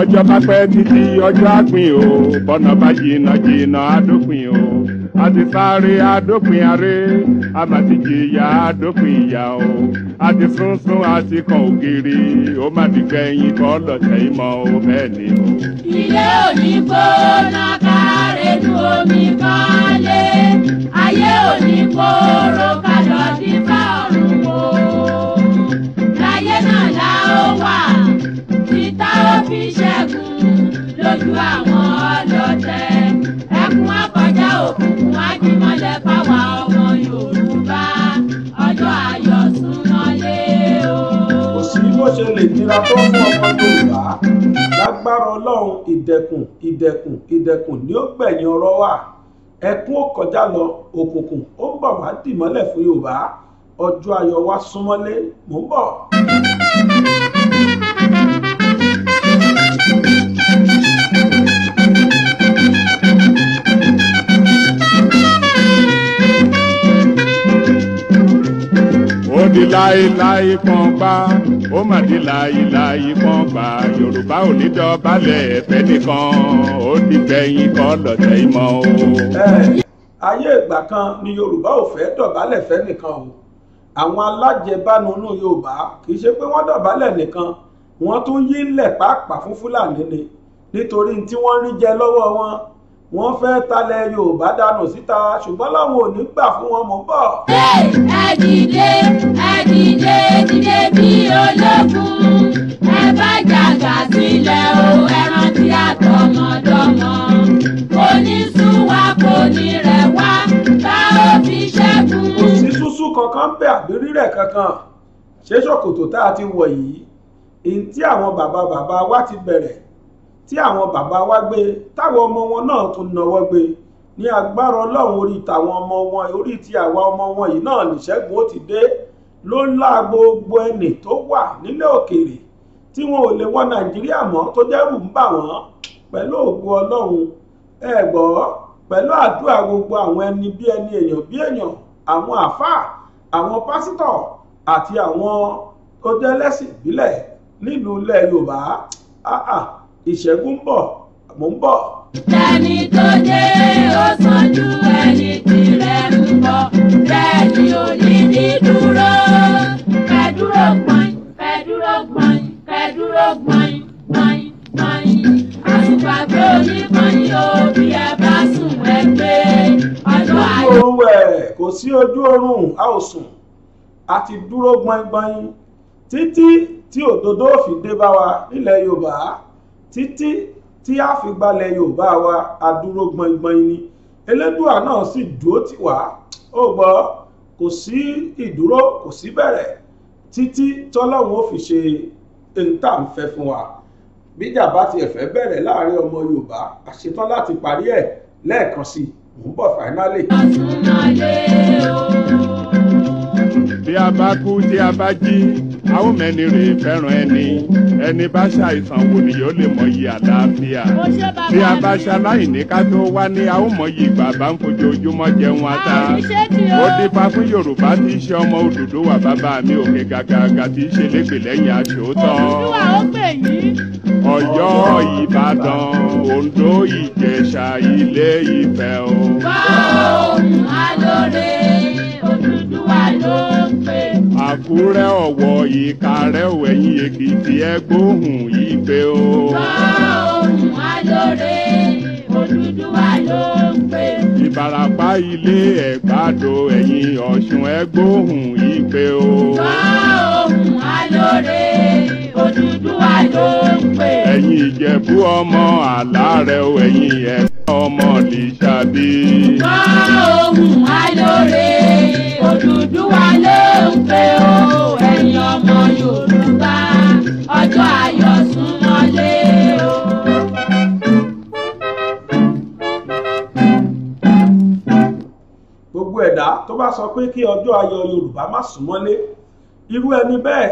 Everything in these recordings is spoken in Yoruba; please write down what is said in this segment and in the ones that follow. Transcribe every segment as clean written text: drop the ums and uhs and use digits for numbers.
bọ́jọ́ bá pẹ́ títí ọjọ́ àpín o bọ́nà bá jìnnà jìnnà àdópin o àti sáré àdópin aré àmàtí jìyà àdópin ìyà o àti sunsun àti kan ògiri ó má ti gbẹ̀yìn kọ́ lọ́tẹ̀ ìmọ̀ o bẹ́ẹ̀ ni o. ilé òní gbóná kárẹ́nu omi kọ́lé ayé òní kóró kálọ̀ dífá ọ̀run o láyé náà la ó wà títà ó fi ṣẹ́gun lójú àwọn ọlọ́tẹ̀ ẹkún akọjá òkùnkùn ajímọ́lẹ̀ fáwa ọmọ Yorùbá ọjọ́ ayọ̀ súnmọ́lé o. kò sí bó ṣe lè nira tó fún ọmọ Yorùbá lágbára Ọlọ́run ìdẹ̀kùn ìdẹ̀kùn ìdẹ̀kùn ni ó gbẹ̀yìn ọ̀rọ̀ wa ẹkún ó kọjá lọ òkùnkùn ó ń bọ̀ wá dìmọ́lẹ̀ fún Yorùbá ọjọ́ ayọ̀ wa súnmọ́lé mò ń bọ̀. ó di láéláé kan gbá ó mà di láéláé kan gbá Yorùbá ò ní dọ̀bálẹ̀ ẹ̀fẹ́ nìkan ó di gbẹ̀yìn kọ́ lọ́tẹ̀ ìmọ̀ o. ayé ìgbà kan ni Yorùbá ò fẹ́ dọ̀bálẹ̀ fẹ́ nìkan o àwọn alájẹbánunú Yorùbá kì í ṣe pé wọ́n dọ̀bálẹ̀ nìkan wọ́n tún yí ńlẹ̀ pàápàá fún Fúlàní ni nítorí tí wọ́n rí jẹ lọ́wọ́ wọ́n fẹ́ talẹ̀ Yorùbá dànù síta ṣùgbọ́n láwọn ò ní gbà fún wọn mọ́ bọ̀. ẹ dìde dìde bí ológun ẹ bá jàgà sílẹ̀ o ẹ rántí àtọmọdọ́mọ kò ní sún wa kò ní rẹ̀ wá tá ó fi ṣẹ́gun. kò sí súsú kankan bẹ àbí rírẹ̀ kankan ṣé ṣòkòtò tá a ti wọ̀ yìí èyí tí àwọn bàbá wa ti bẹ̀rẹ̀ tí àwọn bàbá wa gbé táwọn ọmọ wọn náà tún náwó gbé ní agbára Ọlọ́run orí tàwọn ọmọ wọn orí ti àwa ọmọ wọn yìí náà nìṣẹ́gun ó ti dé ló ńlá gbogbo ẹnì tó wà nílẹ̀ òkèèrè tí wọn ò lè wọ Nàìjíríà mọ́ tó dẹ́rù ń bà wọ́n pẹ̀lú ògo Ọlọ́run ẹ gbọ́ pẹ̀lú àdúrà gbogbo àwọn ẹni bí ẹni èèyàn bí èèyàn àwọn àfáà àwọn pásítọ̀ àti àwọn tó jẹ́ ẹlẹ́sìn ìbílẹ̀ nílùú ilẹ̀ Yorùbá ìṣẹ́gun ń bọ̀ mò ń bọ̀. ẹni tó dé ó sàn ju ẹni tirẹ̀ ń bọ̀ bẹ́ẹ̀ ni ò ní ní dúró kẹ́dúró gbọ̀n kẹ́dúró gbọ̀n kẹ́dúró gbọ̀n gbọ̀n gbọ̀n àtùpàgbé oníkan yóò bí ẹ bá sùn ẹgbẹ́ ọjọ́ ayé. ojú oorun wẹ̀ kò sí ojú oorun a ò sùn a ti dúró gbọ̀ngbọ̀n títí tí òdodo fi dé bá wa nílẹ̀ Yorùbá títí tí a fi gbalẹ̀ Yorùbá wa adúró gbọ̀ngbọ̀n ni Elédùà náà sì dúró tì wá ó gbọ́ kò sí ìdúró kò sí bẹ̀rẹ̀ títí tọ́lọ́run ó fi ṣe èyí tá à ń fẹ́ fún wa bíjà bá tiẹ̀ fẹ́ bẹ̀rẹ̀ láàrin ọmọ Yorùbá a ṣetán láti parí ẹ̀ lẹ́ẹ̀kan sí mò ń bọ̀ fáínálì. bí a bá kú tí a bá jí a ó mẹ́ni rè fẹ́ràn ẹni bá ṣàìsàn wò ni yóò lè mọyì àlàáfíà bí a bá ṣaláìní ká tó wá ní a ó mọyì bàbá ń fojoojúmọ́ jẹun ata ó dífá fún Yorùbá tí í ṣe ọmọ Odùduwà bàbá mi òkè gàgàgà tí í ṣe lépè lẹ́yìn aṣòótọ́ Ọ̀yọ́ Ìbàdàn Oǹdó Ìjẹ̀ṣà Ilé Ifẹ̀ o. ohun alóore Odùduwà ló ń pè. Àkúrẹ́ Ọ̀wọ̀ Ìkàrẹ́ Ẹ̀yìn Èkìtì ẹgbóhùn ìpè o. ohun alóore Odùduwà ló ń pè. Ìbàràpá Ilé Ẹ̀gbádò Ẹ̀yìn Ọ̀ṣun ẹgbóhùn ìpè o. ohun alóore Odùduwà ló ń pè. Ẹ̀yin Ìjẹ̀bú ọmọ Àlárẹ̀ ẹ̀yin Ẹ̀gbá ọmọ Lísàbí. ohun alóore Odùduwà ló ń pè o ẹ̀yin ọmọ Yorùbá ọjọ́ ayọ̀ súnmọ́lé o. gbogbo ẹ̀dá tó bá sọ pé kí ọjọ́ ayọ̀ Yorùbá má súnmọ́lé irú ẹni bẹ́ẹ̀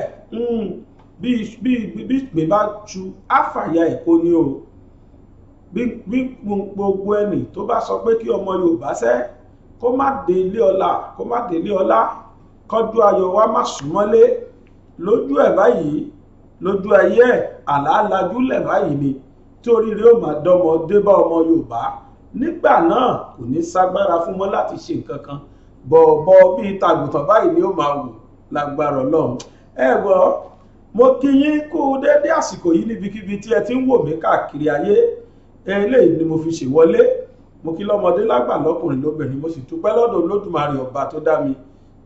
bí ìgbín bá ju àfàyà ẹ̀kọ́ ni o bí gbogbo ẹni tó bá sọ pé kí ọmọ Yorùbá ṣẹ́ kó má dé ilé ọlá kọjú ayọ̀ wa má súnmọ́lé lójú ẹ̀ báyìí lójú ayé ẹ̀ àlàálajúlẹ̀ báyìí ni torí rí ó máa dọ́mọ débá ọmọ Yorùbá nígbà náà kò ní ságbára fún wọn láti ṣe nǹkan kan bọ̀ọ̀bọ̀ bíi tàgùtàn báyìí ni ó máa wù lágbára Ọlọ́run. ẹ gbọ́ mo kí yín kú déédé àsìkò yìí níbikíbi tí ẹ ti ń wò mí káàkiri ayé eléyìí ni mo fi ṣèwọlé mo kí lọ́mọdé lágbà lọ́kùnrin lóbìnrin mo sì dúpẹ́ lọ́dọ̀ Olódùmarè ọba tó dá mi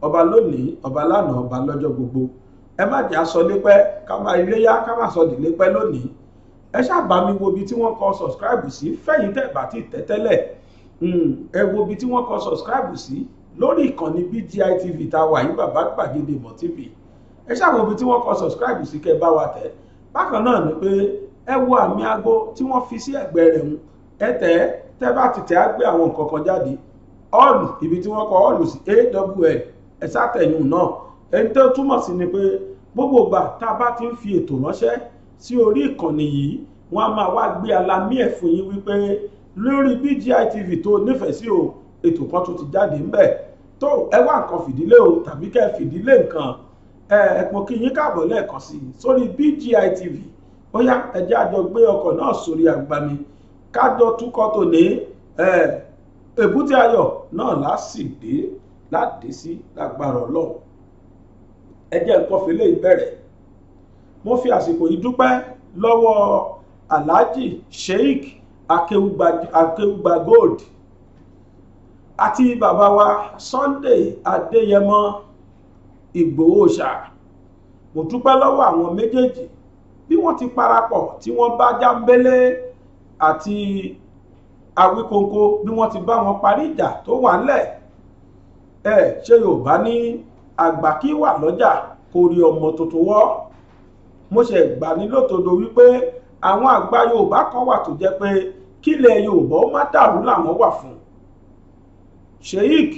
ọba lónìí ọba lánàá ọba lọ́jọ́ gbogbo. ẹ má jẹ́ aṣọ lépẹ́ ká máa iléyá ká má sọ dìlépẹ́ lónìí. ẹ ṣáàbà mi wo ibi tí wọ́n kọ subscribe sí fẹ̀yìn tẹ̀ bá ti tẹ̀ tẹ́lẹ̀ ẹ wo ibi tí wọ́n kọ subscribe sí lórí ìkànnì BGI TV tá a wà yìí Bàbá Gbàgede Ìmọ̀ TV. ẹ ṣáà wo ibi tí wọ́n kọ subscribe sí kẹ́ bá wa tẹ̀. bákan náà ni pé ẹ wo àmì aago tí wọ́n fi sí ẹ̀gbẹ́ rẹ̀ ń ẹ tẹ̀ tẹ́ bá ti tẹ̀ á gbé àwọn nǹkan kan jáde ọ́ọ̀lù ibi tí wọ́n kọ ọ́ọ̀lù sí AWL ẹ sátẹ̀yìn náà ẹni tó túmọ̀ sí ni pé gbogbo ìgbà tá a bá ti ń fi ètò ránṣẹ́ sí orí ìkànnì yìí wọ́n á máa wá gbé alamí ẹ̀ fún yín wípé lórí BGI TV tó nífẹ̀ẹ́ sí o ètò kan tó ti jáde ń bẹ̀ tó ẹ wá nǹkan fìdílé o tàbí kẹ́ fìdílé nǹkan ẹ̀pọ̀n kí yín káàbọ̀ lẹ́ẹ̀kan sí sórí BGI TV ó yá ẹ jẹ́ àjọ gbé ọkọ̀ náà sórí agbami kájọ túkọ̀ tó ní èbúté ayọ̀ náà láti sí lágbára Ọlọ́run. ẹ jẹ́ nǹkan fìlẹ̀ ìbẹ̀rẹ̀ mo fi àsìkò yìí dúpẹ́ lọ́wọ́ Alhaji Sheikh Akeugba Gold àti bàbá wa Sunday Adéyẹmọ Ìgbòho ṣá mo dúpẹ́ lọ́wọ́ àwọn méjèèjì bí wọ́n ti parapọ̀ tí wọ́n bá Jámbélé àti Awíkonko bí wọ́n ti bá wọn parí ìjà tó wà ńlẹ̀ ṣé Yorùbá ní àgbà kí wà lọ́jà kò rí ọmọ tuntun wọ́ mo ṣe gbà ní lótòdó wípé àwọn àgbà Yorùbá kan wà tó jẹ́ pé kílẹ̀ Yorùbá ó má dàrú làwọn wà fún. Sheikh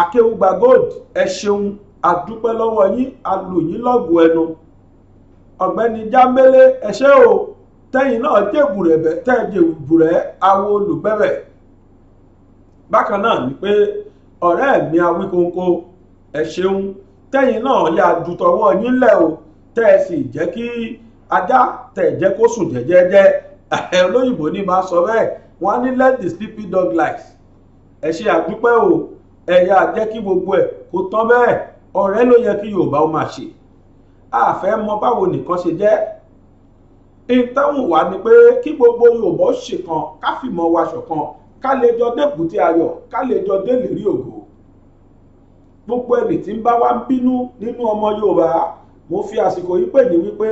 Akeugba Gold ẹ ṣeun àdúpẹ́ lọ́wọ́ yín alòyìn lọ́gùn ẹnu. ọ̀gbẹ́ni Jámbélé ẹ ṣé o tẹ́yìn náà jèbùrẹ̀bẹ̀ tẹ́jèbùrẹ̀ awo olùgbẹ́bẹ̀. bákan náà ni pé ọ̀rẹ́ mi Awíkonko ẹ ṣeun tẹ́yìn náà yà dùtọ̀wọ́ yín lẹ̀ o tẹ́ ẹ sì jẹ́ kí ajá tẹ̀ jẹ́ kó sùn jẹ́jẹ́jẹ́ olóyìnbó ní máa sọ bẹ́ẹ̀ wọ́n á ní let the sleepy dog lies. ẹ ṣe àdúpẹ́ o ẹ̀yà jẹ́ kí gbogbo ẹ̀ kó tán bẹ́ẹ̀ ọ̀rẹ́ ló yẹ kí Yorùbá ó máa ṣe. àfẹ́ mọ báwo nìkan ṣe jẹ́ ìtẹ́wùn wá ni pé kí gbogbo Yorùbá ó ṣèkan ká fìmọ̀ wa ṣọ̀kan ká lè jọ débùté ayọ̀ ká lè jọ délérí ògo. gbogbo ẹni tí ń bá wa ń bínú nínú ọmọ Yorùbá mo fi àsìkò yìí pè ní wípé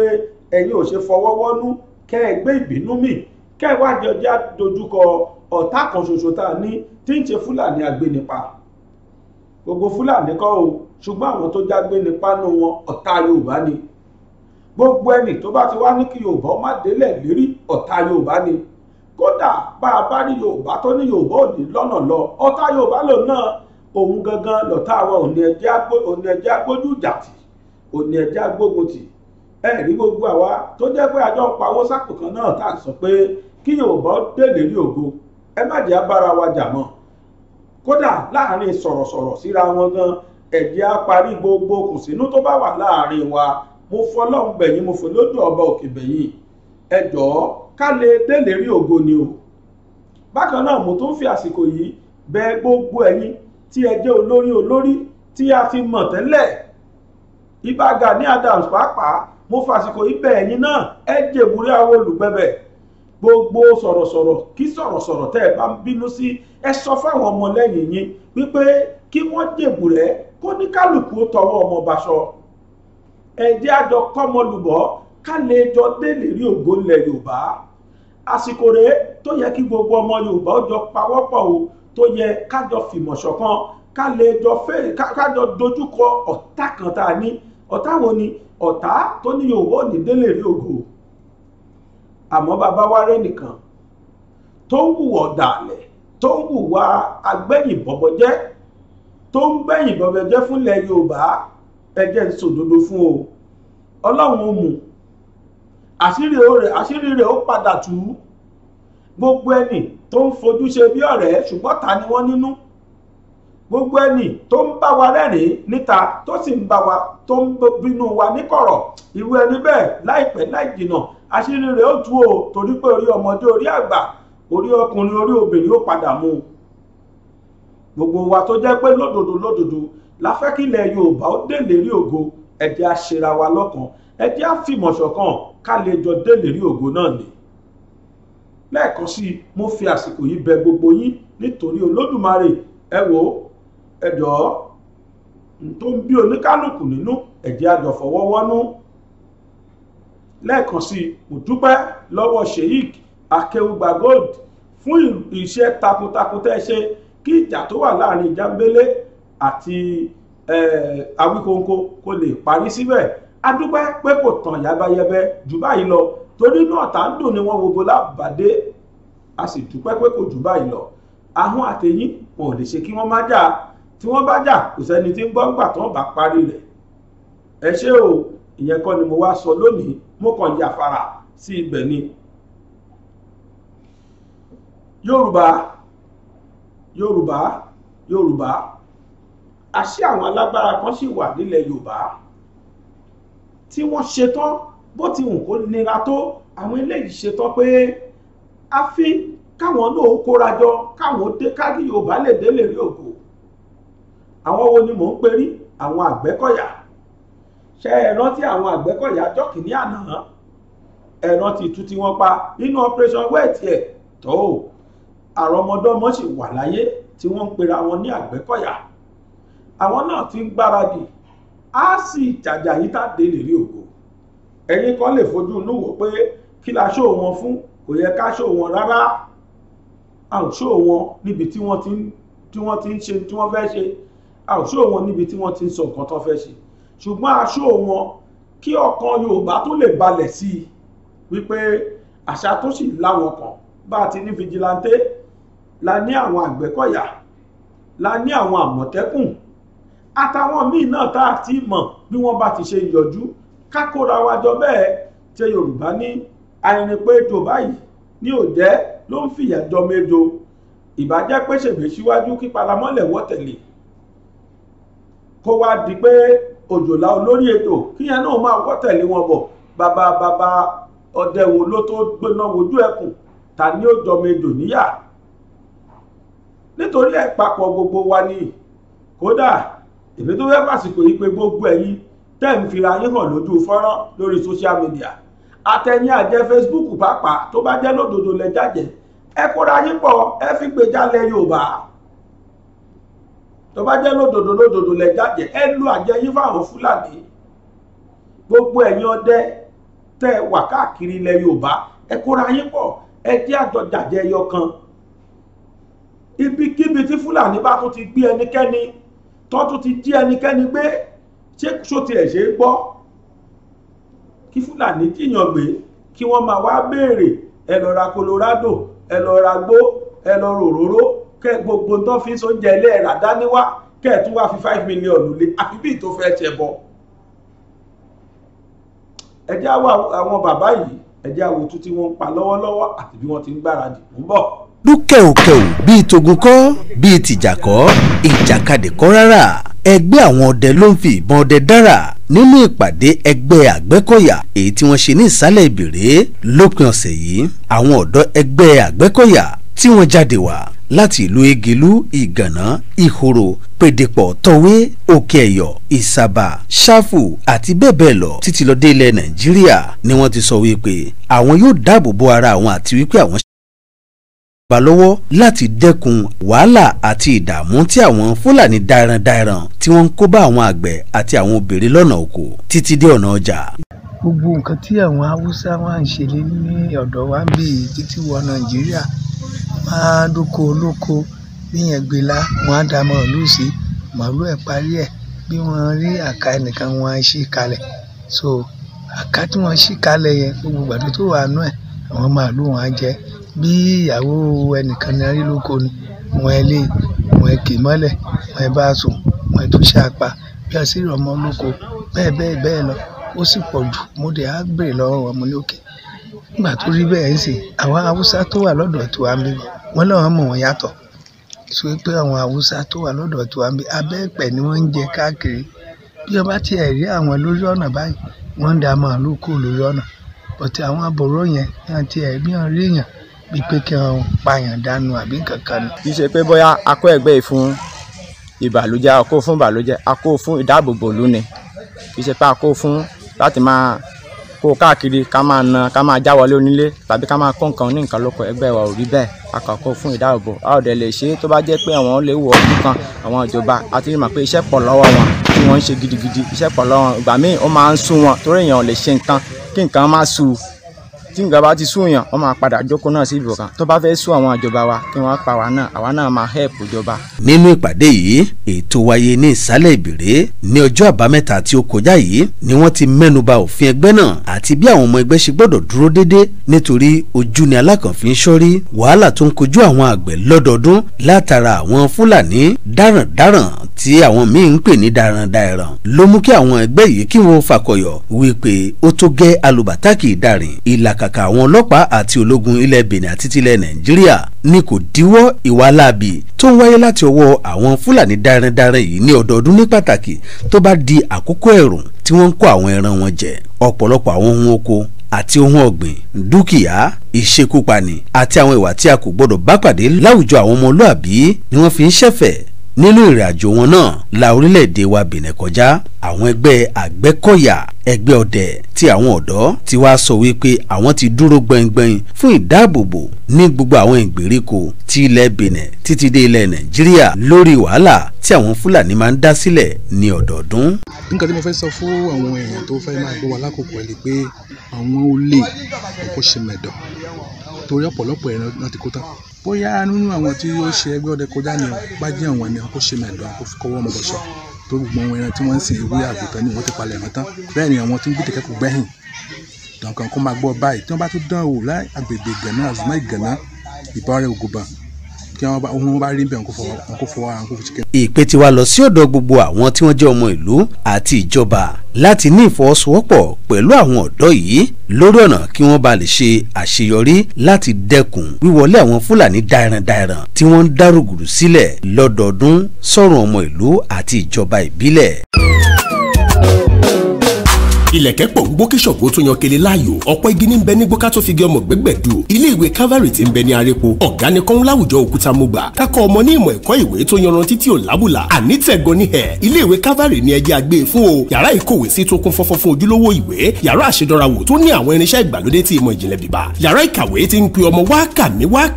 ẹ̀yin ò ṣe fọwọ́wọ́nú kẹ́ ẹ gbé ìbínú mì kẹ́ ẹ wá jọjá dojúkọ ọ̀tá kan ṣoṣo tá a ní tí ń ṣe Fúlàní agbénipa. gbogbo Fúlàní kọ́ o ṣùgbọ́n àwọn tó jágbé nípa nù wọn ọ̀tá Yorùbá ni. gbogbo ẹni tó bá ti wá ní kí Yorùbá má délẹ̀ lérí ọ̀tá Yorùbá ni. kódà bá a bá rí Yorùbá tó ní Yorùbá ò ní lọ́nà lọ ọ̀tá Yorùbá lòun náà òun gangan lọ̀tá wa òní ẹjẹ́ agbójú ìjà tì òní ẹjẹ́ agbógun tì. ẹ rí gbogbo àwa tó jẹ́ pé àjọ pawó sápò kan náà tá à ń sọ pé kí Yorùbá dé lérí ògo ẹ má jẹ́ abára wa jà mọ́. kódà láàrin sọ̀rọ̀sọ̀rọ̀ síra wọn gan ẹ̀jẹ̀ á parí gbogbo kùsínú tó bá wà láàrin wa mo fọlọ́run bẹ̀yìn mo fò lódò ọba òkè bẹ̀yìn ẹ jọ̀ọ́ ká lè dé lérí ògo ni o. bákan náà mo tún fi àsìkò yìí bẹ̀ gbogbo ẹ̀yin tí ẹ jẹ́ olórí tí a fi mọ̀ tẹ́lẹ̀ Ìbà Gani Adams pàápàá mo fàsìkò yìí bẹ̀ ẹ̀yin náà ẹ jèbúrẹ́ àwọn olùgbẹ́bẹ̀ gbogbo sọ̀rọ̀sọ̀rọ̀ kí sọ̀rọ̀sọ̀rọ̀ tẹ́ ẹ bá ń bínú sí ẹ sọ fáwọn ọmọlẹ́yìn yín wípé kí wọ́n jèbúrẹ́ kó ní kálukú tọwọ́ ọmọ baṣọ. ẹ̀jẹ̀ àjọ kọ́mọlùbọ́ ká lè jọ dé lérí ògo ilẹ̀ Yorùbá. àsìkò rèé tó yẹ kí gbogbo ọmọ Yorùbá ó jọ pawọ́pọ̀ o tó yẹ kájọ fìmọ̀ ṣọ̀kan ká lè jọ kájọ dojúkọ ọ̀tá kan tá a ní ọ̀tá wo ni ọ̀tá tó ní Yorùbá ò ní dé lérí ògo. àmọ́ bàbá wa rẹ́ nìkan tó ń hùwà ọ̀dàlẹ̀ tó ń hùwà agbẹ́yìnbọ̀bọ̀jẹ́ tó ń gbẹ̀yìnbọ̀bọ̀jẹ́ fúnlẹ̀ Yorùbá ẹjẹ́ ń sòdodo fún o Ọlọ́run ó mú àṣírí rẹ̀ ó padà tú. gbogbo ẹni tó ń fojú ṣe bí ọ̀rẹ́ ṣùgbọ́n ta ni wọ́n nínú gbogbo ẹni tó ń bá wa rẹ́rìn níta tó sì ń bá wa tó ń bínú wa níkọ̀rọ̀ irú ẹni bẹ́ẹ̀ láìpẹ́ láì jìnà àṣírí rẹ̀ ó tú o, torí pé orí ọmọdé orí àgbà orí ọkùnrin orí obìnrin ó padà mú un. gbogbo wa tó jẹ́ pé lódodo la fẹ́ kí ilẹ̀ Yorùbá ó dé lérí ògo, ẹ jẹ́ á ṣera wa lọ́kàn, ẹ jẹ́ á fìmọ̀ ṣọ̀kan ká lè jọ dé lérí ògo náà ni. lẹ́ẹ̀kan sí mo fi àsìkò yìí bẹ̀ gbogbo yín nítorí Olódùmarè, ẹ wò ó, ẹ jọ̀ọ́ tó ń bí oníkálùkù nínú, ẹ jẹ́ á jọ fọwọ́ wọ́nú. lẹ́ẹ̀kan sí mo dúpẹ́ lọ́wọ́ Sheikh Akeugba Gold fún iṣẹ́ takuntakun tẹ́ ṣe kí ìjà tó wà láàrin Jambele àti Awíkonko kó lè parí síbẹ̀. a dúpẹ́ pé kò tàn yábáyẹ́bẹ́ jù báyìí lọ, torí náà tá ń dùn ní wọn wo bọ́lá bàdé, a sì dúpẹ́ pé kò jù báyìí lọ. ahọ́n àtẹ̀yìn wọn ò lè ṣe kí wọ́n má jà, tí wọ́n bá jà kò sẹ́ni tí ń gbọ́ ńgbà tán bá parí rẹ̀. ẹ ṣé o, ìyẹn kọ́ ni mo wá sọ lónìí, mo kàn yà fara sí ibẹ̀ ni. Yorùbá àṣé àwọn alágbára kan sì wà nílẹ̀ Yorùbá tí wọ́n ṣetán bó ti wù kó nira tó, àwọn eléyìí ṣetán pé àfi káwọn náà kórajọ káwọn dé káàdì Yorùbá lè dé lérí ògo. àwọn wo ni mò ń perí? àwọn Àgbẹ̀kọ̀yà. ṣé ẹ rántí àwọn Àgbẹ̀kọ̀yà ọjọ́ kìíní àná? ẹ rántí ìtú tí wọ́n pa nínú operation wẹ́ẹ̀tì ẹ̀ tó àrọmọdọ́mọ sì wà láyé tí wọ́n ń pera wọn ní Àgbẹ̀kọ̀yà. àwọn náà ti ń gbáradì á sì jàjà yìí tá dé lérí ògo. ẹ̀yin kan lè fojú inú wò pé kí la ṣó wọn fún, kò yẹ ká ṣó wọn rárá. a ò ṣó wọn níbi tí wọ́n ti ń ṣe tí wọ́n fẹ́ ṣe, a ò ṣó wọn níbi tí wọ́n ti ń sọ nǹkan tó fẹ́ ṣe, ṣùgbọ́n a ṣó wọn kí ọkàn Yorùbá tó lè balẹ̀ sí i wípé àṣà tó sì láwọn kan bá ti ní fìjìláńtẹ, la ní àwọn Àgbẹ̀kọ̀yà, la ní àwọn Àmọ̀tẹ́kùn àtàwọn míì náà tá a ti mọ̀ bí wọ́n bá ti ṣe yọjú kákóra wájọ bẹ́ẹ̀. tí Yorùbá ní àìrìn pé jò báyìí ní òjẹ́ ló ń fìyà jọ méjo, ìbàjẹ́ pé ṣègbè síwájú kí paramọ́lẹ̀ wọ́ tẹ̀lé, kó wá di pé òjòlá olórí ètò kíyẹn náà máa wọ́ tẹ̀lé wọn bọ̀. bàbá ọdẹ wo ló tó gbéná wojú ẹkùn, ta ni ó jọ méjò níyà? nítorí ẹ̀ papọ̀ gbogbo wa ni. kódà èmi tó fẹ́ fàsìkò yìí pé gbogbo ẹ̀yin tẹ́ ń fira yín hàn lójú fọ́nrán lórí social media, àtẹ̀yìn àjẹ Facebook pàápàá tó bá jẹ́ lódodo lẹ jájẹ́, ẹ kóra yín pọ̀, ẹ fi gbèjà lẹ Yorùbá. tó bá jẹ́ lódodo lẹ jájẹ́, ẹ lu àjẹ yín fáwọn Fúlàní. gbogbo ẹ̀yin ọdẹ tẹ́ wà káàkiri ilẹ̀ Yorùbá, ẹ kóra yín pọ̀, ẹ jẹ́ àjọ jàjẹ́ ẹyọ kan. ibikíbi tí Fúlàní bá tún ti gbé ẹnikẹ́ni tó tún ti jí ẹnikẹ́ni gbé, ṣé ṣó tiẹ̀ ṣe é gbọ́? kí Fúlàní jíyàn gbé kí wọ́n máa wá béèrè, ẹ lọ ra Colorado, ẹ lọ ra gbó, ẹ lọ ròróró, kẹ gbogbo tó fi ń sóúnjẹ ilé ẹ̀rà dání wá, kẹ ẹ̀ tún wá fi 5 mílíọ̀nù lé, àfi bí tó fẹ́ ṣẹ bọ. ẹ jẹ́ á wo àwọn bàbá yìí, ẹ jẹ́ á wo tú tí wọ́n ń pa lọ́wọ́lọ́wọ́ àti bí wọ́n ti ń gbáradì ń bọ̀. dúkẹ́òkẹ́ò bíi togun kọ́ bíi tìjà kọ́ ìjàkadì kọ́ rárá. ẹgbẹ́ àwọn ọdẹ ló ń fi ìbọn ọdẹ dára nínú ìpàdé ẹgbẹ́ Àgbẹ̀kọ̀yà èyí tí wọ́n ṣe ní ìsàlẹ̀ Ìbèrè lópin ọ̀sẹ̀ yìí. àwọn ọ̀dọ́ ẹgbẹ́ Àgbẹ̀kọ̀yà tí wọ́n jáde wá láti ìlú Egelu, Ìgànná, Ìhòrò, Pèdèpọ̀, Tọ̀wé, Òkè Ẹ̀yọ̀, Ìsàbà, Ṣáfù àti bẹ́ẹ̀ bẹ́ẹ̀ lọ títí lọ dé ilẹ̀ Nàìjíríà ni wọ́n ti sọ wípé àwọn yóò dáàbò bo ara àwọn àti wípé àwọn bá lọ́wọ́ láti dẹ́kun wàhálà àti ìdààmú tí àwọn Fúlàní darandaran tí wọ́n ń kó bá àwọn àgbẹ̀ àti àwọn obìnrin lọ́nà oko títí dé ọ̀nà ọjà. gbogbo nǹkan tí àwọn Haúsá wá ń ṣe ní ọ̀dọ̀ wa ń bì títí wọ Nàìjíríà, máa dóko olóko níyẹn gbéra, wọn á da màálù sí màálù ẹ̀ parí ẹ̀, bí wọ́n rí àká ẹnìkan wọn á ṣí kalẹ̀, so àká tí wọ́n ṣí kalẹ̀ yẹn gbogbo gbàdúrà tó wà nú ẹ̀ àwọn màálù wọn á jẹ. bí ìyàwó ẹnìkan ní arí lóko ni wọn ẹ lé wọn ẹ kì í mọ́lẹ̀, wọn ẹ bá sùn, wọn ẹ tún ṣàpá, bí a sì rí ọmọ olóko bẹ́ẹ̀ lọ. ó sì pọ̀ jù. mo dẹ̀ á béèrè lọ́wọ́ wọn, mo ní òkè nígbà tó rí bẹ́ẹ̀ ń sìn àwọn Haúsá tó wà lọ́dọ̀ tó wà ń bí wọn lọ́wọ́ mọ̀ wọ́n yàtọ̀. sọ pé àwọn haúsá tó wà lọ́dọ̀ tó wà ń bí abẹ́ ẹ̀pẹ̀ ni wọ́n ń jẹ káàkiri bí wọ́n bá tiẹ̀ rí àwọn lórí ọ̀nà báyìí wọ́n ń da màálùú kù lórí ọ̀nà bọ̀tí àwọn àbọ̀rọ̀ yẹn náà tiẹ̀ bí wọ́n rí èèyàn bíi pé kí wọ́n pààyàn dànù àbí kankan ni. kì í ṣe pé bóyá akó ẹgbẹ́ fún ìbàlújẹ́ akó fún ìbàlújẹ́ akó fún ìdáàbòbò ìlú ni kì í ṣe pé akó fún láti máa kó káàkiri ká máa já wọlé onílé tàbí ká máa kó nǹkan ní nǹkan lóko ẹgbẹ́ wa ò rí bẹ́ẹ̀ akọ̀kọ̀ fún ìdáàbòbò a ò dẹ̀ lè ṣe é tó bá jẹ́ pé àwọn lè wọ ọdún kan àwọn ìjọba àti rí mọ̀ pé iṣẹ́ pọ̀ lọ́wọ́ wọn tí wọ́n ń ṣe gidigidi iṣẹ́ pọ̀ lọ́wọ́ wọn ìgbà míì ó máa ń sú wọn torí èèyàn ò lè ṣe nǹkan kí nǹkan má sú tí nǹkan bá ti sú yàn wọ́n máa padà jókòó náà sí ibìkan tó bá fẹ́ sú àwọn ìjọba wa kí wọ́n pa àwa náà máa help ìjọba. nínú ìpàdé yìí ètò wáyé ní ìsàlẹ̀ ìbèrè ní ọjọ́ àbámẹ́ta tí ó kọjá yìí ni wọ́n ti mẹ́nuba òfin ẹgbẹ́ náà àti bí àwọn ọmọ ẹgbẹ́ ṣe gbọ́dọ̀ dúró dédé nítorí ojú ni alákànfin ṣọ́rí wàhálà tó ń kojú àwọn àgbẹ̀ lọ́dọọdún látara àwọn fúlàní darandaran tí àwọn míì ń pè ní darandaran ló mú kí àwọn ẹgbẹ́ yìí kí wọ́n fakọyọ̀ wípé ó tó gẹ́ alùbátákì ìdarin ìlàkàkà àwọn ọlọ́pàá àti ológun ilẹ̀ Benin àti tilẹ̀ Nàìjíríà ni kò díwọ́ ìwà láabi tó ń wáyé láti ọwọ́ àwọn fúlàní darandaran yìí ní ọdọọdún ní pàtàkì tó bá di àkókò ẹ̀rùn tí wọ́n ń kó àwọn ẹran wọn jẹ ọ̀pọ̀lọpọ̀ àwọn ohun oko àti ohun ọ̀gbìn dúkìá ìṣekúpani àti àwọn ìwà tí a kò gbọdọ̀ bá pàdé láwùjọ àwọn ọmọlúàbí ni wọ́n fi ń ṣẹ̀fẹ̀ nínú ìrìn àjò wọn náà la orílẹ̀-èdè wa Benin kọjá àwọn ẹgbẹ́ àgbẹ̀kọ̀yà ẹgbẹ́ ọdẹ tí àwọn ọ̀dọ́ ti wá sọ wípé àwọn ti dúró gbẹngbẹng fún ìdáàbòbò ní gbogbo àwọn ìgbèríko ti ilẹ̀ Benin títí dé ilẹ̀ Nàìjíríà lórí wàhálà tí àwọn Fúlàní máa ń dá sílẹ̀ ní ọdọọdún. nǹkan tí mo fẹ́ sọ fún àwọn èèyàn tó fẹ́ máa gbọ́ wa lákòókò ẹ̀ ni pé àwọn olè kò ṣe mẹ̀dọ̀ torí ọ̀pọ̀lọpọ̀ ẹ̀rọ náà ti kó tán bóyá nínú àwọn tí ó ṣe ẹgbẹ́ ọdẹ kọjá ni bá jẹ́ àwọn ẹni kó ṣe mẹ̀dọ̀ kó fi kọ́wọ́ ọmọ bọ̀ṣọ̀ tó gbogbo àwọn ẹran tí wọ́n ń sin ewé àgùntàn ní wọ́n ti palẹ̀ mọ́ tán bẹ́ẹ̀ ni àwọn tí ń gbé kẹ́kọ̀ọ́ gbẹ́yìn dọ̀kan kó máa gbọ́ báyìí tí wọ́n bá tún dán wò láì agbègbè Ìgànná àzùmá Ìgànná ìbára ògùnbà kí wọ́n bá rí bẹ́ẹ̀ wọn kó fọwọ́ àwọn kó fi ṣìkẹ́. ìpè ti wá lọ sí ọ̀dọ̀ gbogbo àwọn tí wọ́n jẹ́ ọmọ ìlú àti ìjọba láti ní ìfọwọ́sowọ́pọ̀ pẹ̀lú àwọn ọ̀dọ́ yìí lórí ọ̀nà kí wọ́n bá lè ṣe àṣeyọrí láti dẹ́kun wíwọlé àwọn Fúlàní darandaran tí wọ́n ń dárúgùrù sílẹ̀ lọ́dọọdún sọ́run ọmọ ìlú àti ìjọba ìbílẹ̀. ilẹ̀kẹ̀ pọ̀ gbó kí ṣọ̀gbó tó yan kele láàyò ọ̀pọ̀ igi ní ń bẹ ní gbóká tó fi gé ọmọ gbẹ́gbẹ̀dù ilé ìwé Calvary tí ń bẹ ní arépo ọ̀gá ni kọ́ń láwùjọ òkúta mọ́gbà kákọ́ ọmọ ní ìmọ̀ ẹ̀kọ́ ìwé tó yanrantí tí ò lábùlà àní tẹ̀gọ́ ní ẹ̀ ilé ìwé Calvary ní ẹjẹ́ àgbé fún o yàrá ìkówé sí tó kún fọ́fọ́ fún ojúlówó ìwé yàrá àṣedọ́rawò tó ní àwọn irinṣẹ́ ìgbàlódé tí ìmọ̀ ìjìnlẹ̀ bíbá yàrá ìkàwé tí ń pe ọmọ wá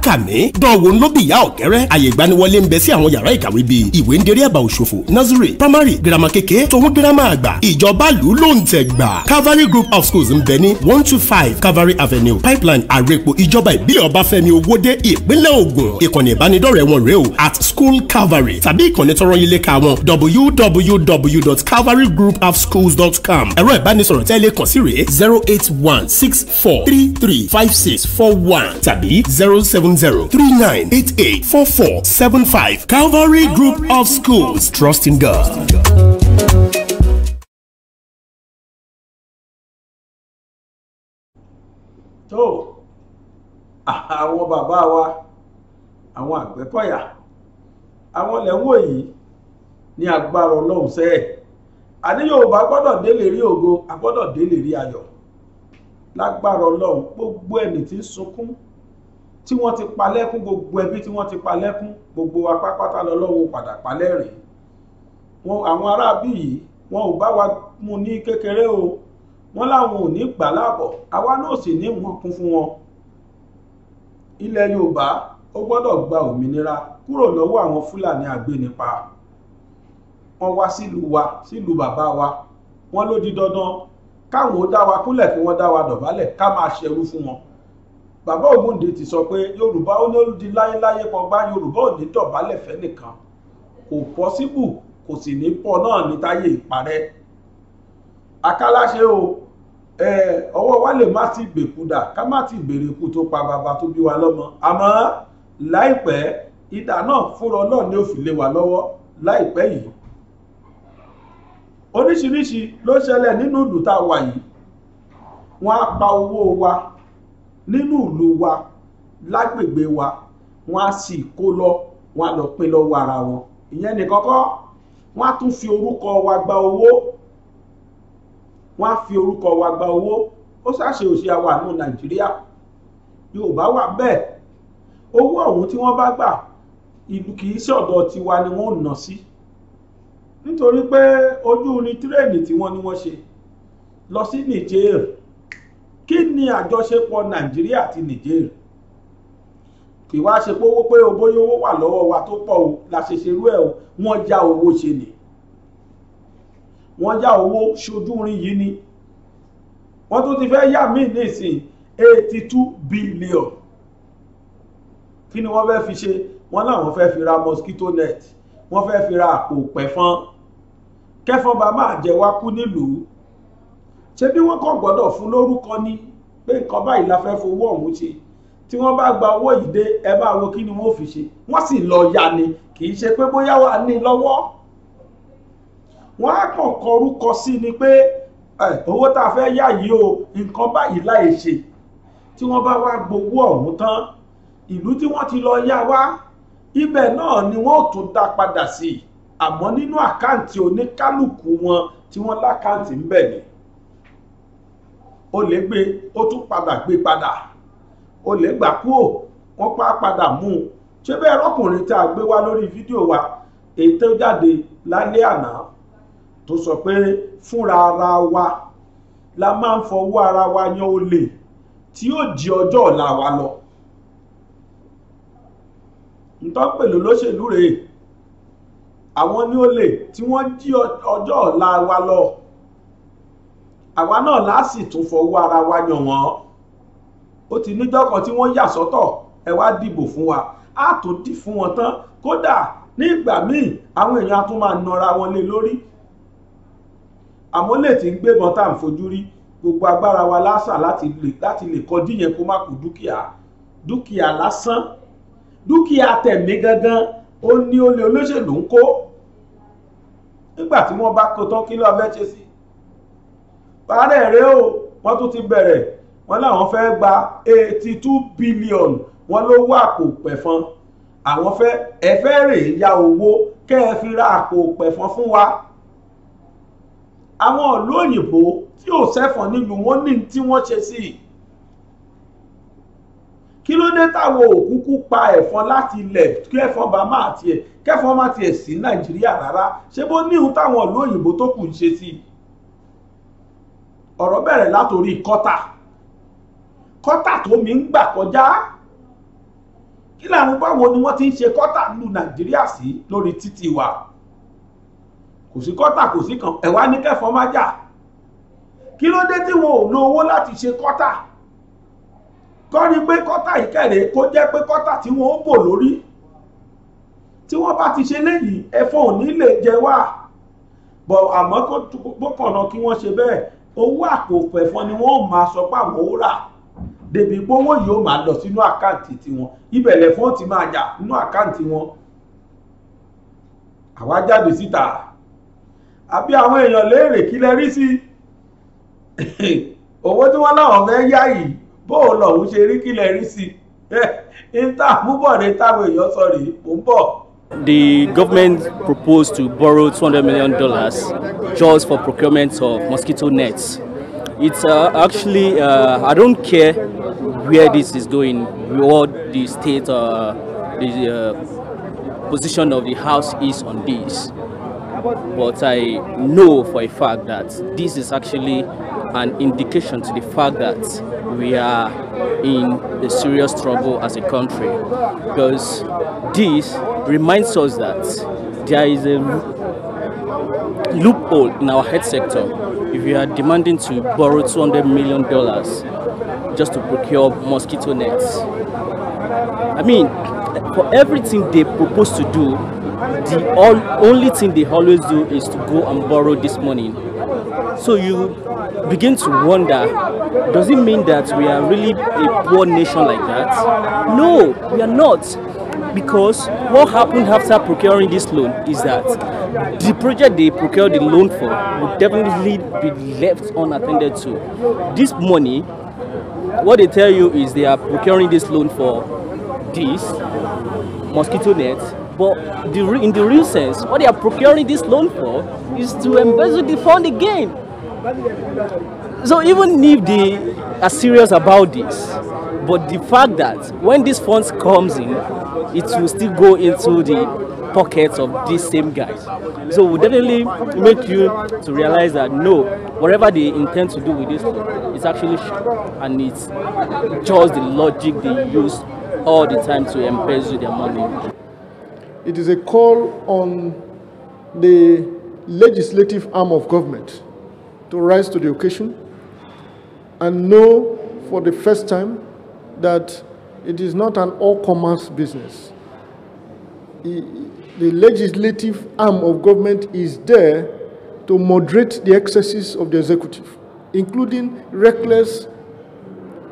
kàmí dánwò ńlọ́bì ìyá ọ̀kẹ́rẹ́ àyè ìgbaniwọlé ń bẹ sí àwọn yàrá ìkàwé bíi ìwé ń derí àbá òṣòfò nursery primary girama kékeré tòun girama àgbà ìjọba lù ló ń tẹ̀ gbà Calvary Group of schools ń bẹ ní 125 Calvary Avenue Pipeline Àrèpò ìjọba ìbílẹ̀ Ọbáfẹ́mi Owódé ìpínlẹ̀ Ògùn ìkànnì ìbánidọ́rẹ̀ẹ́ wọn rèé o @school Calvary tàbí ìkànnì tọrọ yín léka wọn www.calvarygroupofschools.com ẹ̀rọ ìbánisọ̀rọ̀ tẹ́lẹ̀ kàn sí rèé 08164335641 tàbí 07039884475 Calvary Group of Schools Trust in God. tó àwọn bàbá wa àwọn Àgbẹ̀kọ̀yà àwọn lẹ́wọ̀ yìí ní agbára Ọlọ́run sẹ́ẹ̀ àní Yorùbá gbọ́dọ̀ délé rí ògo agbọ́dọ̀ délé rí ayọ̀ lágbára Ọlọ́run gbogbo ẹni tí ń sunkún tí wọ́n ti palẹ́kún gbogbo ẹbí tí wọ́n ti palẹ́kún gbogbo apápátá lọ́lọ́run padà palẹ́rìn wọn àwọn aráabí yìí wọn ò bá wa mú ní kékeré o wọ́n láwọn ò ní gbà láàbọ̀ àwa náà sì ní wọn kún fún wọn ilẹ̀ Yorùbá ó gbọ́dọ̀ gba òmìnira kúrò lọ́wọ́ àwọn Fúlàní agbénipa wọ́n wá sílùú wa sílùú bàbá wa wọ́n ló di dandan káwọn ó dá wa kúnlẹ̀ kí wọ́n dá wa dọ̀bálẹ̀ ká máa ṣẹrú fún wọn bàbá Ògúndé ti sọ pé Yorùbá ó ní ó di láyéláyé kan gbá Yorùbá ò ní dọ̀bálẹ̀ fẹ́nìkan kò pọ́síbù kò sì ní pọ̀ náà ní táyé ìparẹ́ akáláṣe o ọwọ́ wa lè má ti gbèkúdà ká má ti gbèrèkú tó pa bàbá tó bí wa lọ́mọ àmọ́ láìpẹ́ idà náà fúnra náà ni ó fi lé wa lọ́wọ́ láìpẹ́ yìí oríṣiríṣi ló ṣẹlẹ̀ nínú ìlú tá a wà yìí wọ́n á pa owó wa nínú ìlú wa lágbègbè wa wọ́n á sì kó lọ wọ́n á lọ pín lọ́wọ́ ara wọn. Ìyẹn nìkan kọ́, wọ́n á tún fi orúkọ wa gba owó. Wọ́n á fi orúkọ wa gba owó. Ó ṣàṣe òṣì àwa ní Nàìjíríà. Yorùbá wà bẹ́ẹ̀. Owó ọ̀hún tí wọ́n bá gbà, ìlú kì í ṣe ọ̀dọ̀ tiwa ni wọ́n ò ná sí. Nítorí pé ojú ni tírèènì tí wọ́n ní wọ́n ṣe lọ sí Niger. Kí ni àjọṣepọ̀ Nàìjíríà àti Niger? Kì wá ṣe pé bóyá owó wà lọ́wọ́ wa tó pọ̀ o la ṣe ṣerú ẹ̀ o. Wọ́n já owó ṣe ni. Wọ́n já owó ṣojú rin yìí ni. Wọ́n tún ti fẹ́ yà mí nísìn 82 billion. Kí ni wọ́n fẹ́ fi ṣe? Wọ́n láwọn fẹ́ fi ra mosquito net. Wọ́n fẹ́ fi ra àpò pẹ̀fọn. Kẹ́fọn bá máa jẹ wá kú nílùú. Ṣé bí wọ́n kàn gbọ́dọ̀ fún lórúkọ ni pé nǹkan báyìí la fẹ́ fowó ọ̀hún ṣe? Tí wọ́n bá gba owó yìí dé, ẹ bá wo kí ni wọ́n fi ṣe. Wọ́n sì lọ yá ni, kì í ṣe pé bóyá wà ní lọ́wọ́. Wọ́n á kàn kọ orúkọ sí ni pé owó tá a fẹ́ yá yìí o, nǹkan báyìí láì ṣe. Tí wọ́n bá wá gbowó ọ̀hún tán, ìlú tí wọ́n ti lọ yá wá, ibẹ̀ náà ni wọ́n ò tún dá padà sí. Àmọ́ nínú àkáǹtì oníkálùkù wọn tí wọ́n lákáǹtì ń bẹ̀ ni. Ó lè gbé, ó tún padà gbé padà. Ó lè gbà kúrò, wọ́n padà mú un. Ṣé bẹ́ẹ̀ rọ́kùnrin tí a gbé wá lórí fídíò wa, èyí tó jáde lálẹ́ àná tó sọ pé fúnra ara wa la máa ń fọwọ́ ara wa yan olè tí yóò jí ọjọ́ ọ̀la wa lọ. Ǹtọ́ pẹ̀lú lóṣèlú rèé, àwọn ní olè tí wọ́n jí ọjọ́ ọ̀la wa lọ. Àwa náà láti tún fọwọ́ ara wa yàn wọ́n. Ó ti níjọ́ kan tí wọ́n yà sọ́tọ̀, ẹ wá dìbò fún wa. Á tó dì fún wọn tán. Kódà ní ìgbà míì àwọn èèyàn á tún máa nọra wọn lé lórí. Àmọ́ lè ti ń gbébọn tá à ń fojú rí. Gbogbo agbára wa lásà láti lè kọjú yẹn kó má kú dúkìá lásán. Dúkìá tẹ̀mí gangan ó ní olè olóṣèlú ń kó. Nígbà tí wọ́n bá kó tán, kí ló fẹ́ ṣe sí? Parẹ́ rẹ̀ o, wọ́n tún ti bẹ̀rẹ̀. Wọ́n láwọn fẹ́ gba 82 billion. Wọ́n ló wá àpò pẹ̀fọn. Àwọn fẹ́ rè ya owó kẹ́ ẹ fi ra àpò pẹ̀fọn fún wa. Àwọn ìlú òyìnbó tí ò sẹ́fọn nílùú wọn ní tí wọ́n ṣe sí. Kí ló dé táwọn òkúkú pa ẹ̀fọn láti ilẹ̀ kí ẹ̀fọn bá máa tiẹ̀ kẹ́fọn má tiẹ̀ sí Nàìjíríà rárá? Ṣé bó níhun táwọn ìlú òyìnbó tó kù ń ṣe sí? Ọ̀rọ̀ bẹ̀rẹ̀ látorí kọ́tà tó mi ń gbà kọjá. Kí làwọn báwo ni wọ́n ti ń ṣe kọ́tà lu Nàìjíríà sí lórí títì wa? Kò sí kọ́tà, kò sí kan, ẹ̀wá ní kẹ́fọn má jà. Kí ló dé tí wọn ò lo owó láti ṣe kọ́tà? Kọ́ ni pé kọ́tà ìkẹrẹ kó jẹ́ pé kọ́tà tí wọ́n ó bò lórí. Tí wọ́n bá ti ṣe léyìí, ẹ̀fọn ò ní lè jẹ wá. Bọ̀ àmọ́ gbọ́kànná kí wọ́n ṣe bẹ́ẹ̀, owó àpò pẹ̀fọn ni wọ́n máa sọ pé àwọn ó rà. Dèbí pé owó yìí ó máa lọ sínú àkáǹtì tiwọn. Ibẹ̀ lẹ̀fọn ti máa jà nínú àkáǹtì wọn. Àwa jáde síta. Àbí àwọn èèyàn léèrè kí lẹ rí sí? Owó tí wọ́n láwọn fẹ́ yá yìí, bóò lọ̀hún ṣe rí kí lẹ rí sí? Ìta múbọ̀dé táwọn èèyàn sọ rèé, mò ń bọ̀. The government proposed to borrow $200 million just for procurement of mosquito nets. It's actually, I don't care where this is going, what the state, the position of the House is on this. But I know for a fact that this is actually an indication to the fact that we are in a serious trouble as a country, because this reminds us that there is a loophole in our health sector. If we are demanding to borrow $200 million just to procure mosquito nets, I mean, for everything they propose to do, the only thing they always do is to go and borrow this money. So you begin to wonder, does it mean that we are really a poor nation like that? No, we are not. Because what happened after procuring this loan is that the project they procured the loan for would definitely be left unattended to. This money, what they tell you is they are procuring this loan for this mosquito net, But in the real sense, what they are procuring this loan for is to embezzle the fund again. So even if they are serious about this, but the fact that when these funds comes in, it will still go into the pockets of these same guys. So we definitely make you to realize that no, whatever they intend to do with this, it's actually and it's just the logic they use all the time to embezzle their money. It is a call on the legislative arm of government to rise to the occasion and know for the first time that it is not an all-commerce business. The legislative arm of government is there to moderate the excesses of the executive, including reckless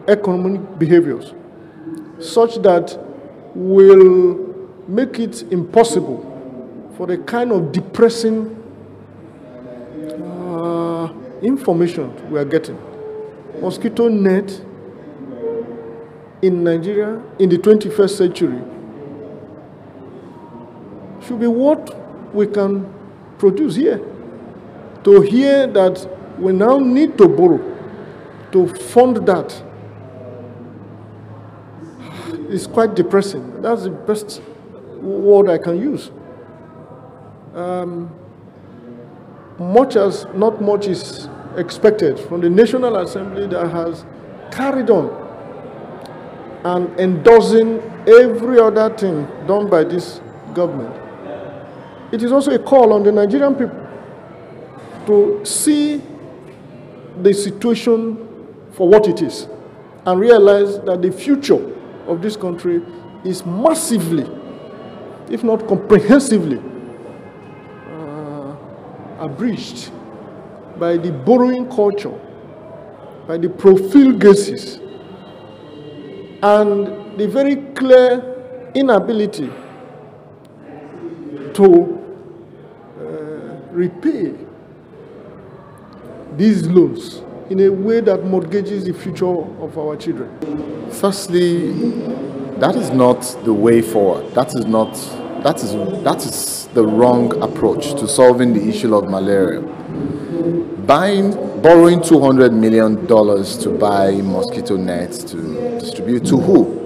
economic behaviors, such that will make it impossible for the kind of depressing information we are getting. Mosquito net in Nigeria in the 21st century should be what we can produce here. To hear that we now need to borrow to fund that is quite depressing. That's the best word I can use. Not much is expected from the National Assembly that has carried on and endorsing every other thing done by this government. It is also a call on the Nigerian people to see the situation for what it is and realize that the future of this country is massively, if not comprehensively, abridged by the borrowing culture, by the profligacies, and the very clear inability to repay these loans in a way that mortgages the future of our children. Firstly, that is not the way forward. That is the wrong approach to solving the issue of malaria. Borrowing $200 million to buy mosquito nets to distribute to who?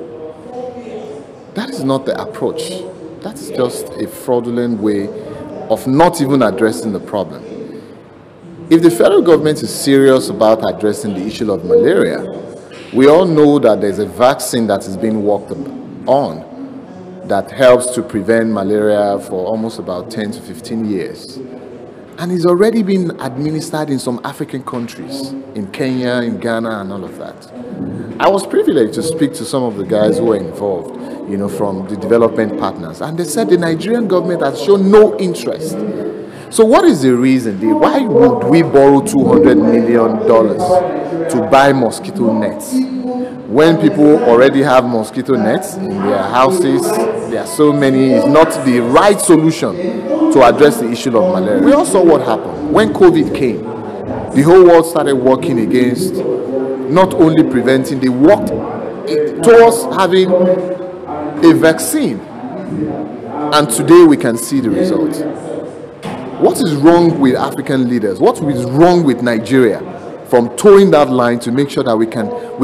That is not the approach. That's just a fraudulent way of not even addressing the problem. If the federal government is serious about addressing the issue of malaria, we all know that there's a vaccine that is being worked on that helps to prevent malaria for almost about 10 to 15 years. And it's already been administered in some African countries, in Kenya, in Ghana, and all of that. I was privileged to speak to some of the guys who were involved, from the development partners, and they said the Nigerian government has shown no interest. So what is the reason? Why would we borrow $200 million to buy mosquito nets when people already have mosquito nets in their houses? There are so many. It's not the right solution to address the issue of malaria. We all saw what happened when COVID came. The whole world started working against not only preventing, they worked towards having a vaccine, and today we can see the results. What is wrong with African leaders? What is wrong with Nigeria from towing that line to make sure that we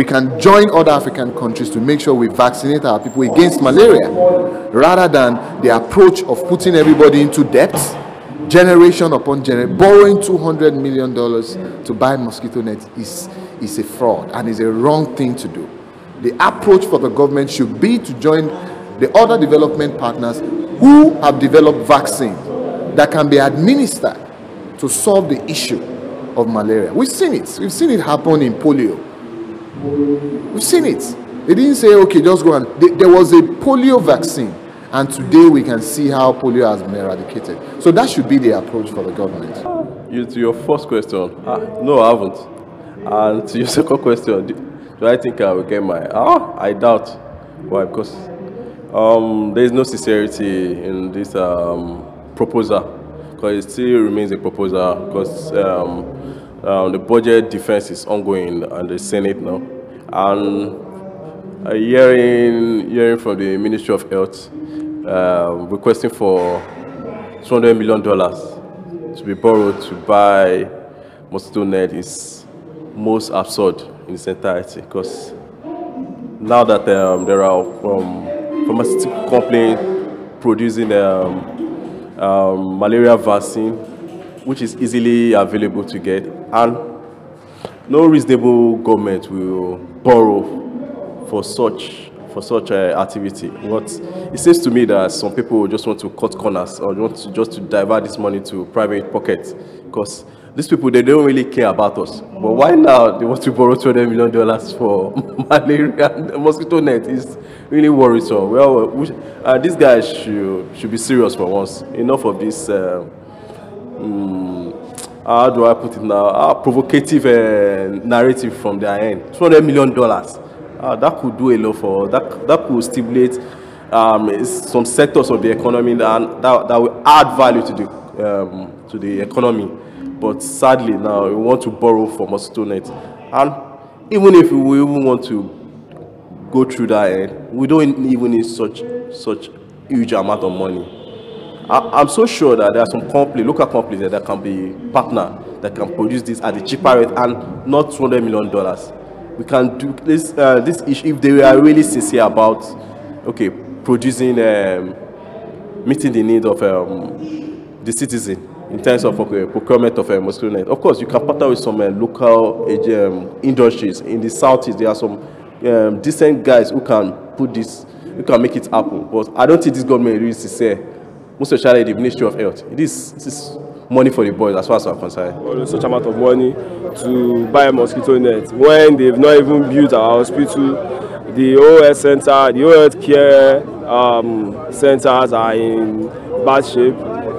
can join other African countries to make sure we vaccinate our people against malaria, rather than the approach of putting everybody into debt, generation upon generation? Borrowing $200 million to buy mosquito nets is a fraud and is a wrong thing to do. The approach for the government should be to join the other development partners who have developed vaccines that can be administered to solve the issue of malaria. We've seen it. We've seen it happen in polio. We've seen it. They didn't say, okay, just go and... There was a polio vaccine, and today we can see how polio has been eradicated. So that should be the approach for the government. To your first question, no, I haven't. And to your second question, do I think I will get my... I doubt. Why? Because there is no sincerity in this proposal, because it still remains a proposal, because the budget defense is ongoing in the Senate now. And hearing from the Ministry of Health, requesting for $200 million to be borrowed to buy mosquito net is most absurd in its entirety, because now that there are pharmaceutical companies producing malaria vaccine, which is easily available to get, and no reasonable government will borrow for such activity. But it seems to me that some people just want to cut corners or want to just to divert this money to private pockets, because these people, they don't really care about us. But why now they want to borrow $200 million for malaria and mosquito net is really worrisome. Well, these guys should be serious for once. Enough of this, how do I put it now, provocative narrative from their end. $200 million. That could do a lot for, that could stimulate some sectors of the economy that will add value to the economy. But sadly now we want to borrow for mosquito net, and even if we even want to go through that end, we don't even need such huge amount of money. I'm so sure that there are some local companies that can be partner that can produce this at a cheaper rate and not $200 million. We can do this issue if they are really sincere about producing, meeting the need of the citizen in terms of procurement of mosquito net. Of course, you can partner with some local industries. In the southeast, there are some decent guys who can put this, who can make it happen. But I don't think this government really sincere, most especially the Ministry of Health. This is money for the boys as far as I'm concerned. Such amount of money to buy a mosquito net when they've not even built our hospital, the OS center, the health care centers are in bad shape.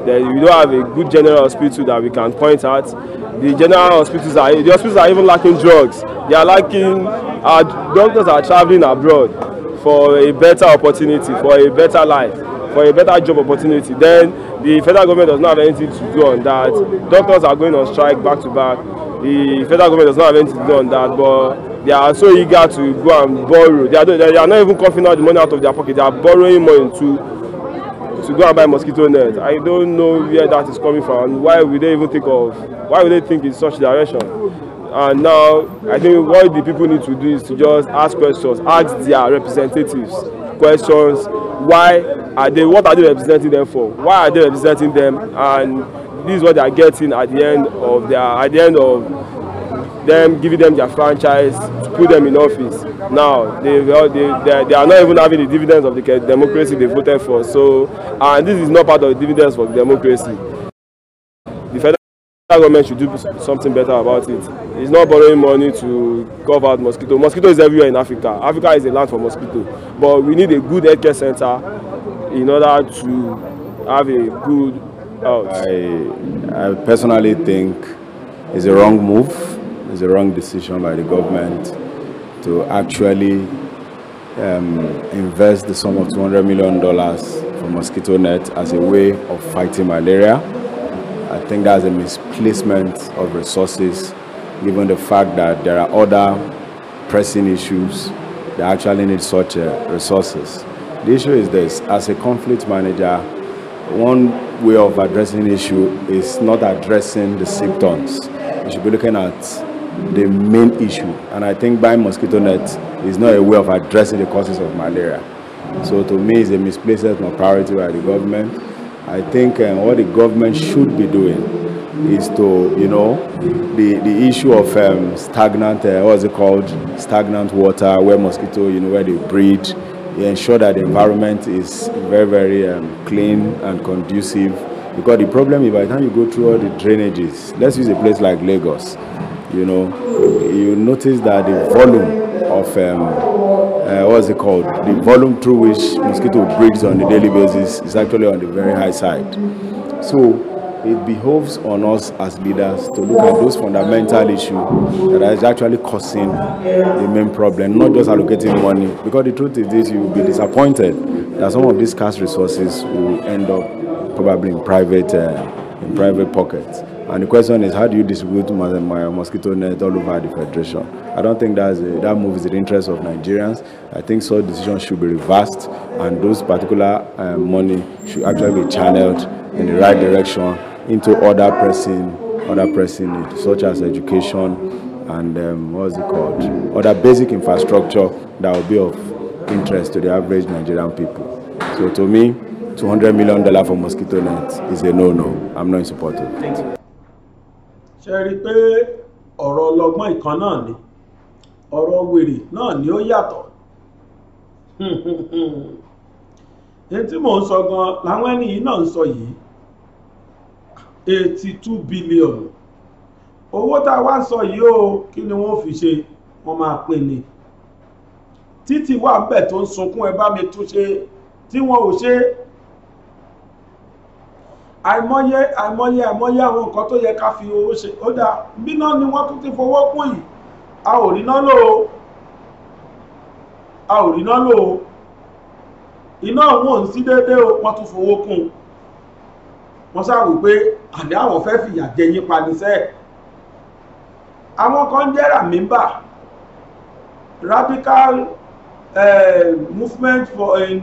We don't have a good general hospital that we can point at. The hospitals are even lacking drugs. They are lacking. Our doctors are traveling abroad for a better opportunity, for a better life, for a better job opportunity. Then the federal government does not have anything to do on that. Doctors are going on strike back to back. The federal government does not have anything to do on that, but they are so eager to go and borrow. They are not even coughing out the money out of their pocket. They are borrowing money to go and buy mosquito net. I don't know where that is coming from and why would they think in such direction. And now I think what the people need to do is to just ask questions, ask their representatives questions. What are they representing them for? Why are they representing them? And this is what they are getting at the end of them giving them their franchise to put them in office. Now they are not even having the dividends of the democracy they voted for. So, and this is not part of the dividends for the democracy. The federal government should do something better about it. It's not borrowing money to cover out mosquito. Mosquito is everywhere in Africa. Africa is a land for mosquito. But we need a good healthcare center in order to have a good health. I personally think it's a wrong move. It's a wrong decision by the government to actually invest the sum of $200 million for mosquito net as a way of fighting malaria. I think that's a misplacement of resources, given the fact that there are other pressing issues that actually need such resources. The issue is this: as a conflict manager, one way of addressing the issue is not addressing the symptoms. You should be looking at the main issue, and I think buying mosquito net is not a way of addressing the causes of malaria. So to me, it's a misplaced priority by the government. I think what the government should be doing is to, the issue of stagnant, stagnant water where mosquito, where they breed, ensure that the environment is very, very clean and conducive. Because the problem is by the time you go through all the drainages, let's use a place like Lagos, you notice that the volume of the volume through which mosquito breeds on a daily basis is actually on the very high side. So it behoves on us as leaders to look at those fundamental issues that is actually causing the main problem, not just allocating money. Because the truth is this: you will be disappointed that some of these scarce resources will end up probably in private pockets. And the question is, how do you distribute my mosquito net all over the federation? I don't think that move is in the interest of Nigerians. I think such decisions should be reversed, and those particular money should actually be channeled in the right direction into other pressing needs, such as education and other basic infrastructure that will be of interest to the average Nigerian people. So to me, $200 million for mosquito net is a no-no. I'm not in support of it. Ṣé rí pé ọ̀rọ̀ ọlọ́gbọ́n ìkan náà ni, ọ̀rọ̀ wèrè náà ni ó yàtọ̀. Ní tí mò ń sọ gan láwọn ẹni yìí náà ń sọ yìí, 82 billion. Owó tá a wá ń sọ yìí o, kí ni wọ́n fi ṣe? Wọ́n máa pè ní. Títí wà bẹ́ẹ̀ tó ń sunkún ẹ bá mi tún ṣe tí wọ́n ò ṣe. Àìmọye àwọn nǹkan tó yẹ ká fi owó ṣe. Ó dà bí náà ni wọ́n tún ti fowó kún yìí. A ò rí náà lò ó. Iná wọn ò sí déédéé o, wọ́n tún fowó kún. Wọ́n sáwò pé àní àwọn fẹ́ fìyà jẹ yín pa níṣẹ́. Àwọn kan jẹ́ Ràmímbà, Radical Movement for in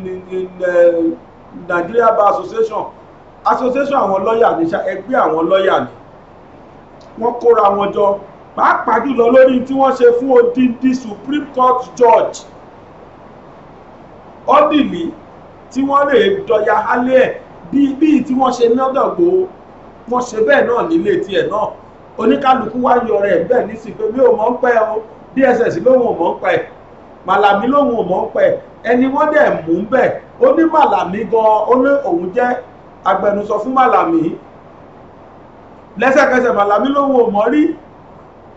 Nigeria Bar Association àwọn lọ́yà ní ẹgbẹ́ àwọn lọ́yà ni wọ́n kóra wọn jọ pàápàá jùlọ lórí tí wọ́n ṣe fún odindi Supreme Court Judge Odili tí wọ́n lè dọ̀yà alẹ́ ẹ̀ bíi tí wọ́n ṣe lọ́dọ̀gbò wọ́n ṣe bẹ́ẹ̀ náà nílé tiẹ̀ náà oníkálukú wá yọ rẹ̀ bẹ́ẹ̀ ní sí pé mi ò mọ̀ ń pẹ́ o DSS lóhun ò mọ̀ ń pẹ́ Màlàmí lóhun ò mọ̀ ń pẹ́ ẹni wọ́n dẹ̀ mú ń bẹ̀ ó ní Màlàmí gan-an ó ní òun jẹ́ agbẹnusọ fún Màlàmí lẹ́sẹ̀kẹsẹ̀ Màlàmí lóhun ò mọ̀ rí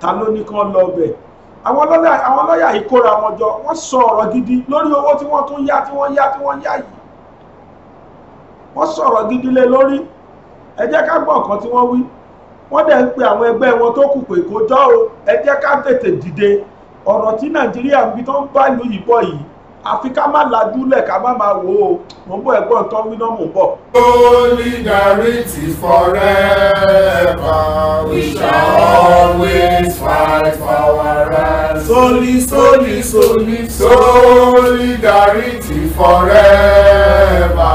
ta ló ní kán lọ bẹ̀ àwọn lọ́yà yìí kóra wọn jọ wọ́n sọ ọ̀rọ̀ gidi lórí owó tí wọ́n tún yá yìí wọ́n sọ̀rọ̀ gidi lé lórí ẹ jẹ́ ká gbọ́ nǹkan tí wọ́n wí wọ́n dẹ̀ ń pe àwọn ẹgbẹ́ wọn tó kù pé kó jọ́ o ẹ jẹ́ ká tètè dìde ọ̀rọ̀ tí Nàìjíríà ń bí tó ń bá ìlú yìí bọ̀ yìí àfi ká má lajúlẹ̀ ká má máa wò ó mò ń bọ̀ ẹ̀gbọ́n tán wí náà mò ń bọ̀. Solidarity forever, we shall always fight for our rights. Solidarity forever.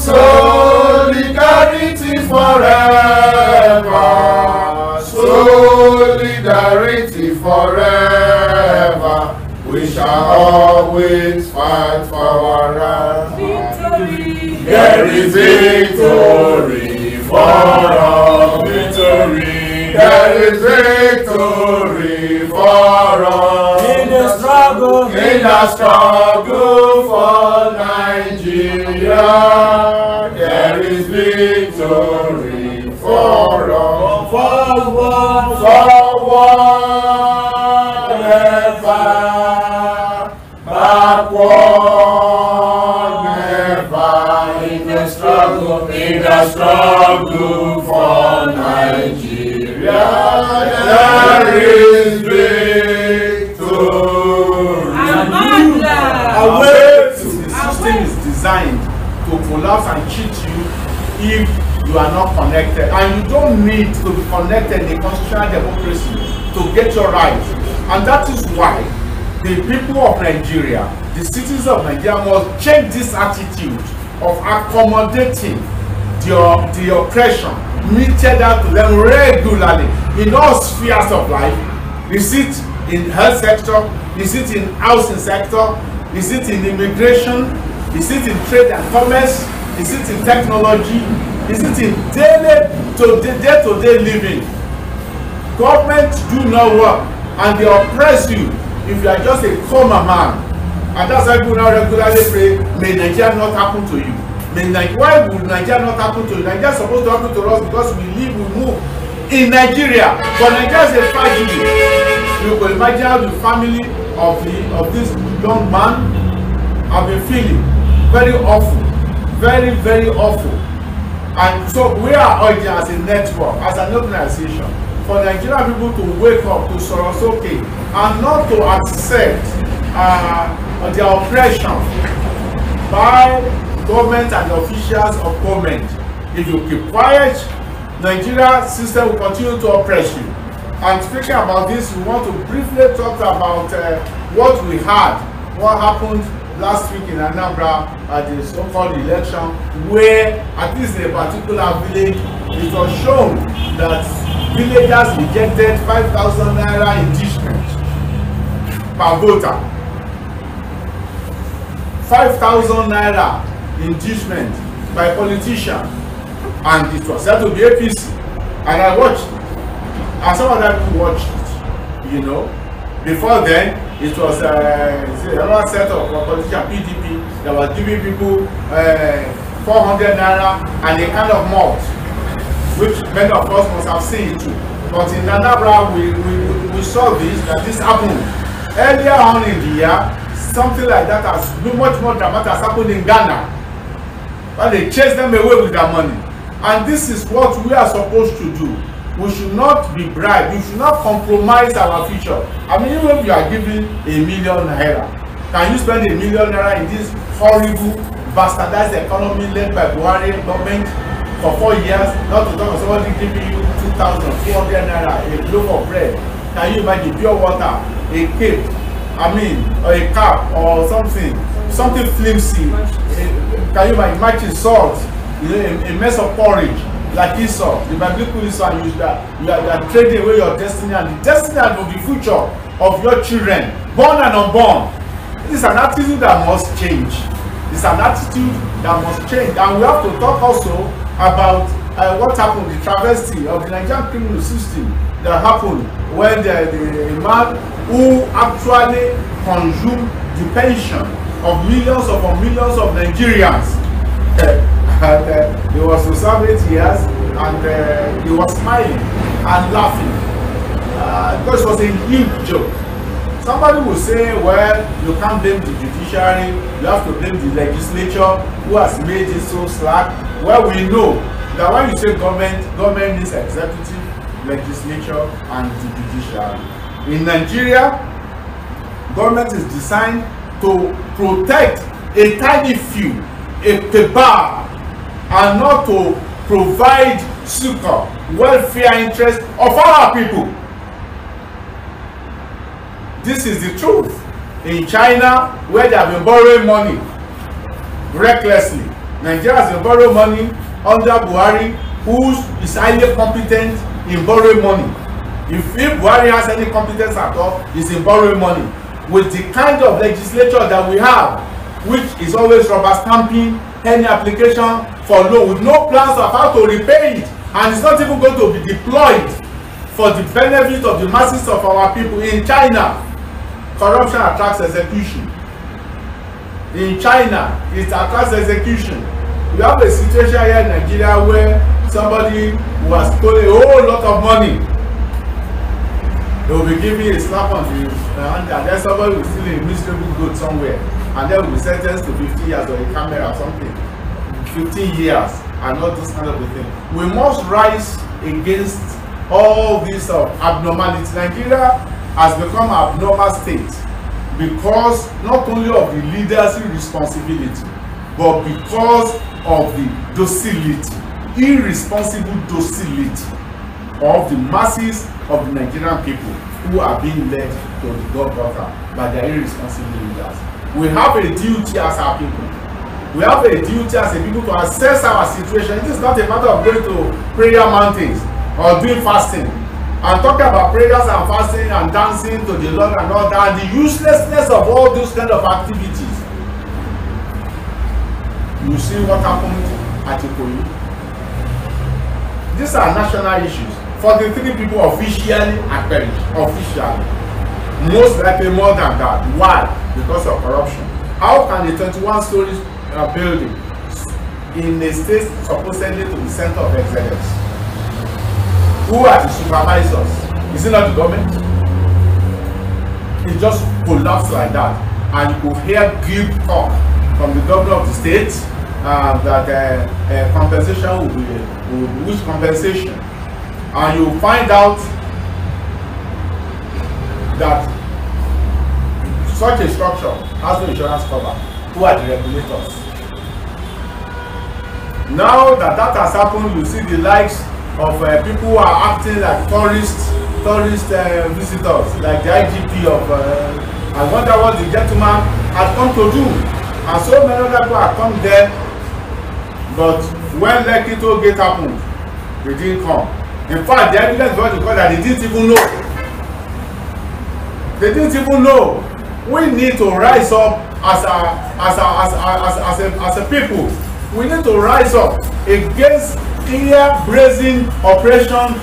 Solidarity forever. Solidarity forever. We shall always fight for our rights. Victory. There is victory for us. Victory. There is victory for us. In the struggle for Nigeria, there is victory for us. Forward, never backward, never in the struggle for Nigeria, there is victory. The system is designed to collapse and cheat you if you are not connected, and you don't need to be connected in a constitutional democracy to get your rights. And that is why the people of Nigeria, the citizens of Nigeria, must change this attitude of accommodating the oppression meted out to them regularly in all spheres of life. Is it in health sector? Is it in housing sector? Is it in immigration? Is it in trade and commerce? Is it in technology? Is it in day-to-day living? Government do not work and they oppress you if you are just a coma man. And that's why people now regularly pray, may Nigeria not happen to you. Why would Nigeria not happen to you? Nigeria is supposed to happen to us because we live, we move in Nigeria. But Nigeria is a tragedy. You can imagine how the family of this young man have been feeling very awful, very, very awful. And so we are urging as a network, as an organization, for Nigerian people to wake up to Sorosoke and not to accept the oppression by government and officials of government. If you keep quiet, Nigeria system will continue to oppress you. And speaking about this, we want to briefly talk about what we had, what happened last week in Anambra at the so-called election, where at least in a particular village, it was shown that villagers rejected 5,000 naira inducement per voter. 5,000 naira inducement by politicians, and it was said to be APC. And I watched it, and some other people watched it, you know. Before then, it was another set of politicians, PDP, that was giving people 400 naira and a kind of malt, which many of us must have seen too. But in Anambra, we saw that this happened. Earlier on in the year, something like that has been much more dramatic has happened in Ghana, where they chase them away with their money. And this is what we are supposed to do. We should not be bribed. We should not compromise our future. I mean, even if you are given $1 million naira, can you spend $1 million naira in this horrible, bastardized economy led by Buhari government for 4 years? Not to talk of somebody giving you 2,200 naira, a loaf of bread. Can you imagine pure water, a cape, I mean, or a cap or something flimsy? Can you imagine salt, you know, a mess of porridge? Like Esau, the biblical Esau, and you are trading away your destiny and the destiny and the future of your children, born and unborn. This is an attitude that must change. It's an attitude that must change. And we have to talk also about what happened, the travesty of the Nigerian criminal system that happened when the man who actually consumed the pension of millions upon millions of Nigerians. He was to serve 8 years, and he was smiling and laughing because it was a huge joke. Somebody will say, well, you can't blame the judiciary, you have to blame the legislature who has made it so slack. Well, we know that when you say government means executive, legislature, and the judiciary. In Nigeria, government is designed to protect a tiny few, a bar, and not to provide succor, welfare interest of our people. This is the truth. In China, where they have been borrowing money recklessly, Nigeria has been borrowing money under Buhari, who is highly competent in borrowing money. If Buhari has any competence at all, is in borrowing money. With the kind of legislature that we have, which is always rubber stamping any application for loan with no plans of how to repay it, and it's not even going to be deployed for the benefit of the masses of our people. In China, corruption attracts execution. In China, it attracts execution. We have a situation here in Nigeria where somebody who has stolen a whole lot of money, they will be giving a slap on the hand, and then somebody will steal a miserable good somewhere, and then will be sentenced to 50 years or a camera or something. 15 years, and not this kind of a thing. We must rise against all this abnormality. Nigeria has become an abnormal state because not only of the leadership responsibility, but because of the docility, irresponsible docility of the masses of the Nigerian people who are being led to the Godfather by their irresponsible leaders. We have a duty as our people. We have a duty as a people to assess our situation. It is not a matter of going to prayer mountains or doing fasting and talking about prayers and fasting and dancing to the Lord and all that, and the uselessness of all those kind of activities. You see what happened at Ikoyi. These are national issues. 43 people officially have perished. Officially. Most likely more than that. Why? Because of corruption. How can the 21 stories building in a state supposedly to the center of excellence? Who are the supervisors? Is it not the government? It just collapsed like that, and you could hear glib talk from the governor of the state that compensation will be which compensation, and you find out that such a structure has no insurance cover. Who are the regulators? Now that has happened, you see the likes people who are acting like tourist visitors, like the IGP of. I wonder what the gentleman had come to do, and so many other people had come there, but when Lekki Toll Gate happened, they didn't come. In fact, the evidence was because that they didn't even know. They didn't even know. We need to rise up as a people. We need to rise up against clear brazen operation,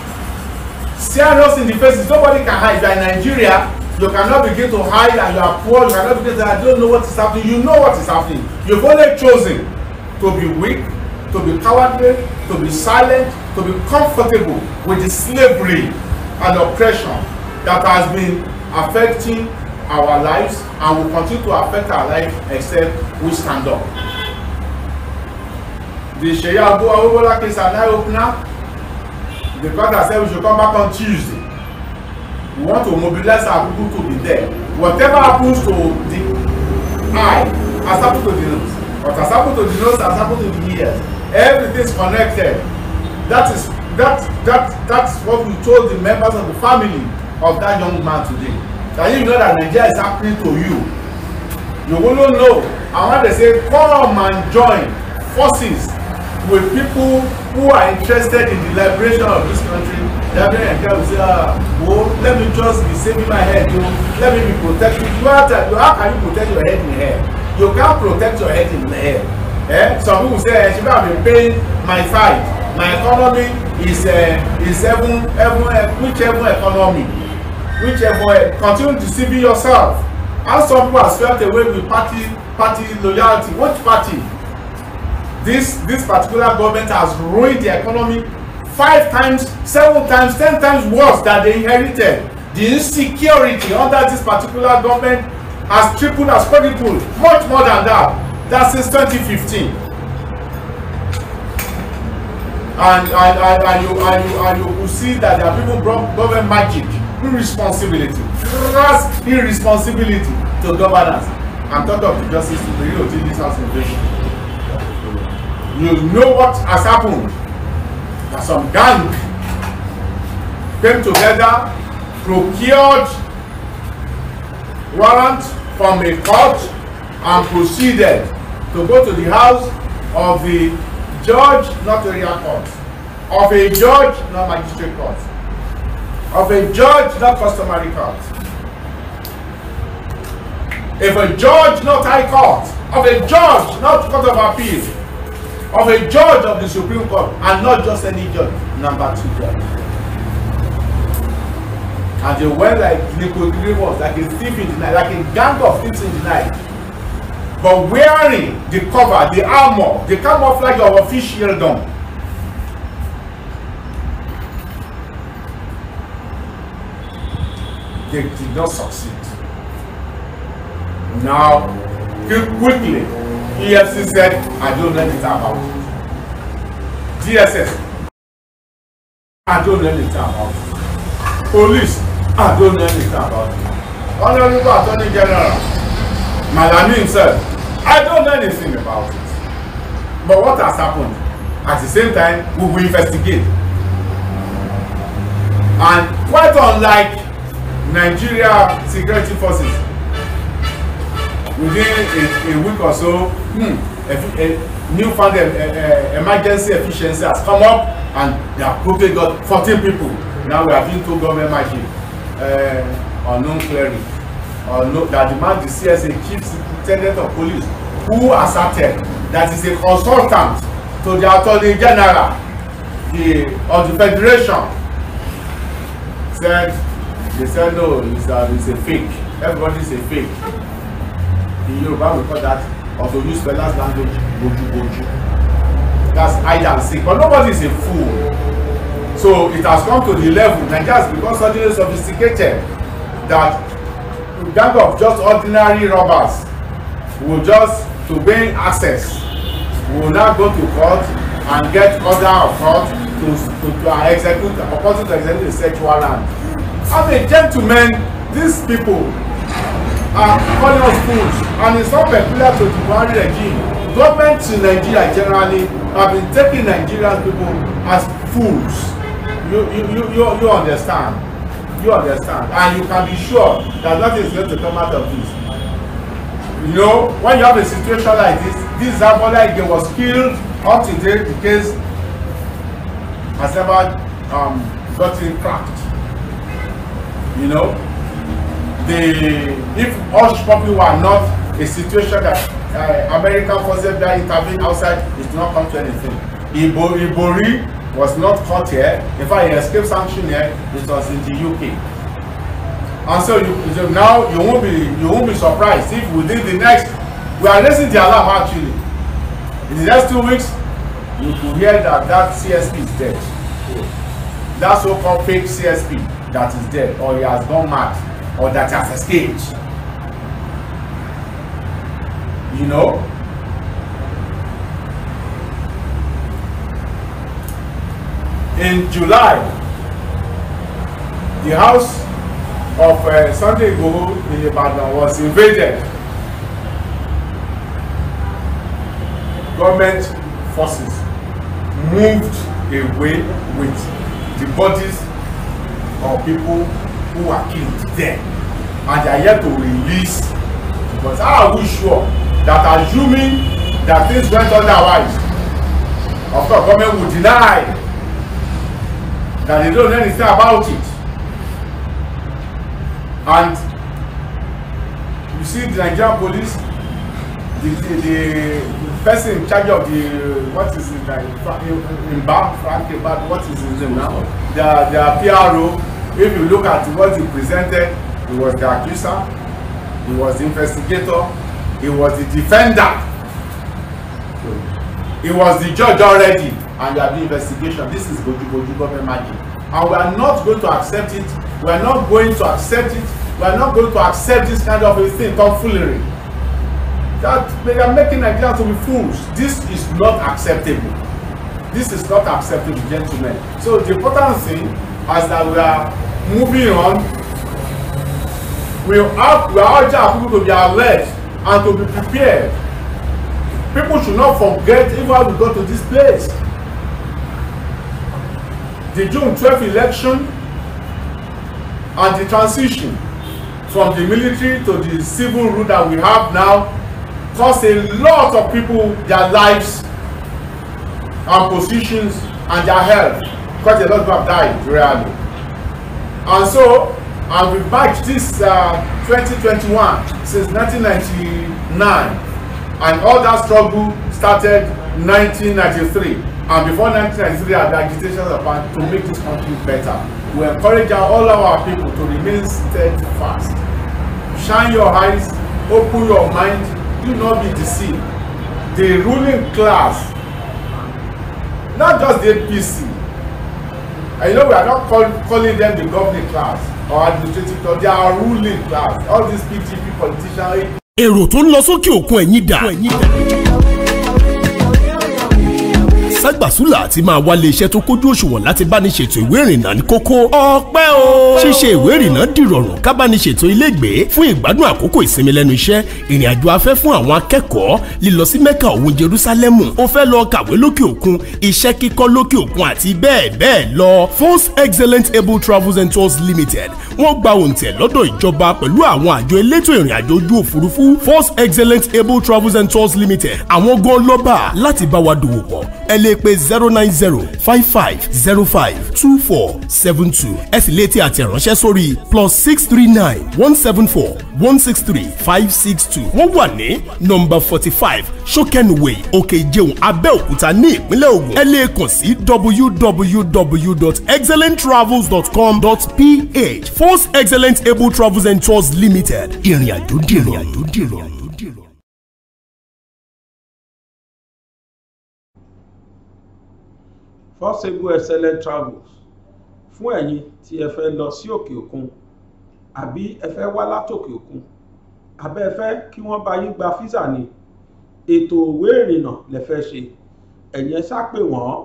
serious in the faces. Nobody can hide. That in Nigeria, you cannot begin to hide and you are poor. You cannot begin to I don't know what is happening. You know what is happening. You've only chosen to be weak, to be cowardly, to be silent, to be comfortable with the slavery and oppression that has been affecting our lives and will continue to affect our life except we stand up. The Seyi Awolowo case an eye-opener. The court has said we should come back on Tuesday. We want to mobilize our people to be there. Whatever happens to the eye has happened to the nose. What has happened to the nose has happened to the ears. Everything is connected. That's what we told the members of the family of that young man today. That you know that Nigeria is happening to you. You will not know. And when they say come and join forces with people who are interested in the liberation of this country, they will say, well, let me just be saving my head, let me be protecting. How can you protect your head in the hair? You can't protect your head in the hair. Some people say, I should have been paying my side. My economy is whichever economy. Continue deceiving yourself. And some people have swept away with party loyalty. What party? This particular government has ruined the economy 5 times, 7 times, 10 times worse than they inherited. The insecurity under this particular government has tripled, has quadrupled, much more than that. That's since 2015. And you will see that there are people brought government magic, irresponsibility, crass irresponsibility to governance. I'm talking of the justice to the real this house invasion. You know what has happened? That some gang came together, procured warrant from a court, and proceeded to go to the house of the judge, not area court, of a judge, not magistrate court, of a judge, not customary court, of a judge, not high court, of a judge, not court of appeal, of a judge of the Supreme Court, and not just any judge, number 2 judge. And they went like Nicodemus, like a thief in the night, like a gang of thieves in the night, but wearing the cover, the armor, the camouflage of officialdom. They did not succeed. Now, quickly, EFCC said, I don't know anything about it. DSS, I don't know anything about it. Police, I don't know anything about it. Honorable Attorney General, Malami himself, I don't know anything about it. But what has happened? At the same time, we will investigate. And quite unlike Nigeria security forces, within a week or so, a newfound emergency efficiency has come up, and they have quickly got 14 people. Now we have been to government magic, unknown cleric, that demand the CSA, Chief Superintendent of Police, who asserted that is a consultant to the Attorney General of the Federation. They said no, it's a fake. Everybody is a fake. In Yoruba we call that, or to use Bella's language, boju. That's hide and seek. But nobody is a fool. So it has come to the level, Nigeria has become suddenly sophisticated, that a gang of just ordinary robbers will just, to gain access, will now go to court and get order of court to execute, purporting to execute a search warrant. As a gentleman, these people are calling us fools, and it's not peculiar to the Buhari regime. Governments in Nigeria generally have been taking Nigerian people as fools. You understand. You understand. And you can be sure that nothing is going to come out of this. You know, when you have a situation like this Zabola Ige was killed. Up to date, the case has never gotten cracked. You know, if Hush Puppy were not a situation that American forces that intervene outside, it did not come to anything. Ibori was not caught here. In fact, he escaped sanction here. It was in the UK. And so now you won't be surprised if within the next, we are raising the alarm actually. In the next 2 weeks, you will hear that CSP is dead. That so-called fake CSP that is dead, or he has gone mad, or that has escaped. You know? In July, the house of Sunday Igboho in Ibadan was invaded. Government forces moved away with the bodies of people who were killed there, and they are yet to release. Because how are we sure that, assuming that things went otherwise, of course government would deny that they don't know anything about it? And you see the Nigerian police, the person in charge of the, what is it, what is his name now? The PRO, if you look at what he presented, he was the accuser, he was the investigator, he was the defender, he was the judge already, and you are the investigation. This is Boju government magic. And we are not going to accept it. We are not going to accept it. We are not going to accept this kind of a thing, tomfoolery. That they are making Nigerians to be fools. This is not acceptable. This is not acceptable, gentlemen. So the important thing is that we are moving on. We are urging our people to be alert and to be prepared. People should not forget even how we got to this place. The June 12th election and the transition from the military to the civil rule that we have now cost a lot of people their lives and positions and their health. Quite a lot of people have died, really. And so, and we've marched this 2021 since 1999, and all that struggle started 1993. And before 1993, the agitation upon to make this country better. We encourage all of our people to remain steadfast. Shine your eyes, open your mind, do not be deceived. The ruling class, not just the APC, and you know we are not calling them the governing class or administrative class, they are ruling class. All these PDP politicians. èrò tó ń lọ sókè òkun ẹ̀yìn dà. ságbàsúlà àti máa wálé iṣẹ́ tó kójú òṣùwọ̀n láti bá ní ṣètò ìwé ìrìnnà ní kókó. ọpẹ́ o. ṣíṣe ìwé ìrìnnà dìrọ̀rùn ká bá ní ṣètò ilégbèé fún ìgbádùn àkókò ìsinmi lẹ́nu iṣẹ́, ìrìn àjò afẹ́ fún àwọn akẹ́kọ̀ọ́, lílọ sí Mẹ́kà òun Jerúsálẹ́mù, ó fẹ́ lọ kàwé lókè òkun, iṣẹ́ kíkọ́ lókè òkun àti bẹ́ẹ̀ bẹ́ẹ̀ lọ. Force Excellent Able Travels and Tours Limited wọ́n gba òǹtẹ̀ lọ́dọ̀ ìjọba pẹ̀lú àwọn àjọ elétò ìrìn àjò ojú òfurufú. Force Excellent Able Travels and Tours Limited àwọn gan lọ́ba láti bá wa dòwò pọ̀. ẹ lè pe 09055052472. ẹ sì lè tẹ àtẹ̀ránṣẹ́ sórí +639-174-163-562. wọ́n wà ní nọ́mbà 45 Shokenway Òkè Ìjẹun Abẹ́òkúta ní ìpínlẹ̀ Ògùn. ẹ lè kàn sí www.excellenttravels.com.ph. Force Excellent Able Travels and Tours Limited. ìrìn àjò dìrọ̀. Force Able Excellent Travels fún ẹ̀yin tí ẹ fẹ́ lọ sí òkè òkun àbí ẹ fẹ́ wá látòkè òkun àbẹ́ ẹ fẹ́ kí wọ́n bá yín gba físà ní ètò ìwé ìrìnnà lẹ fẹ́ ṣe, ẹ̀yin ẹ ṣàpè wọ́n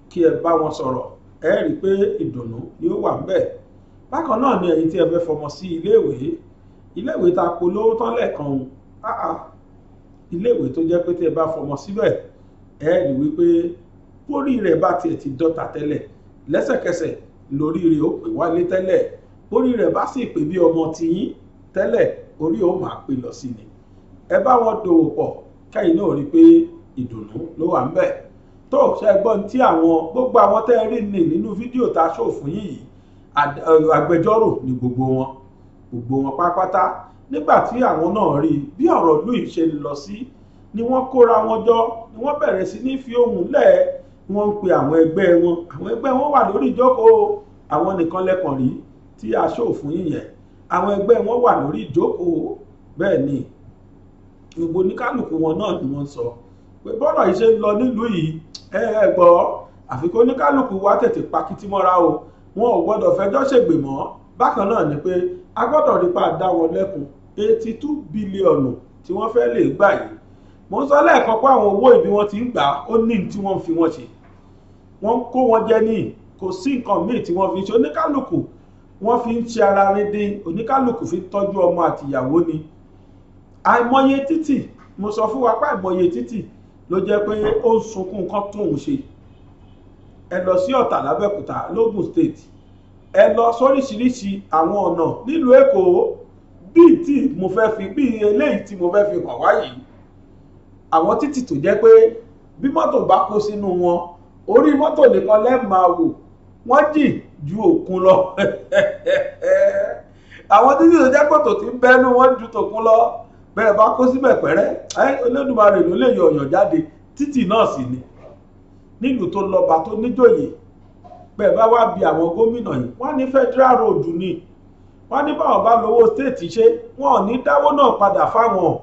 kí ẹ bá wọn sọ̀rọ̀, ẹ rí i pé ìdùnnú ni ó wà ńbẹ̀. Bákan náà ni ẹ̀yin tí ẹ fẹ́ fọmọ sí iléèwé tá a polówó tán lẹ́ẹ̀kan iléèwé tó jẹ́ pé tí ẹ bá fọmọ síbẹ̀ ẹ rí wípé orí rẹ̀ bá tiẹ̀ ti dọ́ta tẹ́lẹ̀ lẹ́sẹ̀kẹsẹ̀ lórí rẹ̀ ó pè wálé tẹ́lẹ̀ orí rẹ̀ bá sì pè bí ọmọ tiyín tẹ́lẹ̀ orí ó máa pè lọ sí ni ẹ bá wọn dòwò pọ̀ kẹ́yìn náà rí pé ìdùnnú ló wà ń bẹ̀ tó ṣẹ́gbọ́n tí àwọn gbogbo àwọn tẹ́ rí ní nínú fídíò tá a ṣò fún yìí agbẹjọ́rò ni gbogbo wọn pátápátá nígbà tí àwọn náà rí bí ọ̀rọ̀ ìlú yìí ṣe lọ sí ni wọ́n kóra wọn jọ ni wọ́n bẹ̀rẹ̀ sí ní fi ohùn lẹ̀ wọ́n ń pe àwọn ẹgbẹ́ wọn wà lórí ìjókòó àwọn nìkan lẹ́kàn rí tí a ṣò fún yìnyẹn àwọn ẹgbẹ́ wọn wà lórí ìjókòó bẹ́ẹ̀ ni gbogbo oníkálùkù wọn náà ni wọ́n sọ pé bọ́rọ̀ yìí ṣe ń lọ nílùú yìí ẹ gbọ́ àfikún oníkálùkù wa tètè pakítí mọ́ra o wọn ò gbọ́dọ̀ fẹjọ́ ṣègbè mọ́ bákan náà ni pé a gbọ́dọ̀ rí pa dá wọn lẹ́kun 82 bílíọ̀nù tí wọ́n fẹ́ lè gbà yìí mo ń sọ lẹ́ẹ̀kan pé àwọn owó ìbí wọn ti ń gbà ó ní tí wọ́n fi wọ́n ṣe wọ́n ń kó wọn jẹ ní kò sí nǹkan míì tí wọ́n fi ṣe oníkálùkù wọ́n fi ń ṣe ara rin dín oníkálùkù fi tọ́jú ọmọ àtìyàwó ni àìmọye títì mo sọ fún wa pé àìmọye títì ló jẹ́ pé ó ń sunkún nǹkan tóun ṣe ẹ lọ sí Ọ̀tà l'Abẹ́òkúta l'Ógùn State ẹ lọ sóríṣiríṣi àwọn ọ̀nà nílùú Èkó bíi tí mo fẹ́ fi bíi eléyìí tí mo fẹ́ fi hàn wá yìí àwọn títì tó jẹ́ pé bí mọ́tò bá kó sínú wọn orí mọ́tò nìkan lẹ́ẹ̀ máa wò wọ́n jì ju òkun lọ àwọn títì tó jẹ́ pòtò tí ń bẹ́nu wọ́n ju tòkun lọ bẹ́ẹ̀ bá kó síbẹ̀ pẹ́rẹ́ Olódùmarè ló lè yọ ọ̀yàn jáde títì náà sì ni nílùú tó lọ́ba tó níjòyè bẹ́ẹ̀ bá wá bí àwọn gómìnà yìí wọ́n ní federal road ni wọ́n ní báwọn bá lówó state ṣe wọn ò ní dáwó náà padà fáwọn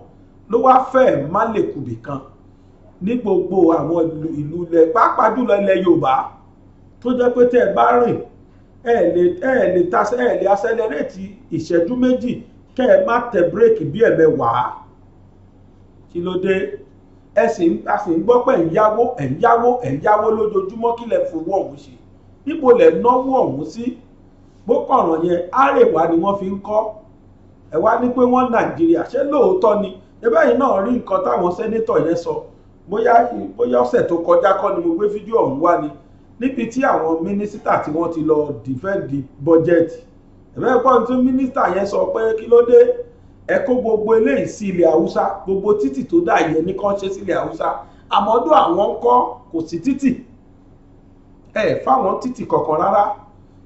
ló wá fẹ́ má lè kùbì kan ní gbogbo àwọn ìlú ilẹ̀ pàápàá jùlọ ilẹ̀ Yorùbá tó jẹ́ pé tẹ́ ẹ bá rìn ẹ lè accelerate ìṣẹ́jú méjì kẹ́ ẹ má tẹ bírèkì bí ẹ̀mẹ́wàá kí ló dé a sì ń gbọ́ pé ẹ̀ ń yáwó lójoojúmọ́ kí lẹ fowó ọ̀hún ṣe níbo lẹ náwó ọ̀hún sí gbókànràn yẹn Àrèwá ni wọ́n fi ń kọ́ ẹ wá ní pé wọ́n Nàìjíríà ṣé lóòótọ́ ni ẹbẹ́ yìí náà rí nǹkan táwọn sẹ́nétọ̀ yẹn sọ bóyá ọ̀sẹ̀ tó kọjá kọ́ ni mo gbé fídíò ọ̀hún wá ni níbi tí àwọn mínísítà tí wọ́n ti lọ dìfẹ́ǹdì bọ́jẹ́ẹ̀tì ẹ̀bẹ́ pọ́n tí mínísítà yẹn sọ pé kí ló dé ẹ kó gbogbo eléyìí sí ilẹ̀ Haúsá gbogbo títì tó dà yẹn ní kán ṣe sílẹ̀ Haúsá àmọ́dún àwọn ń kọ́ kò sí títì ẹ fáwọn títì kankan rárá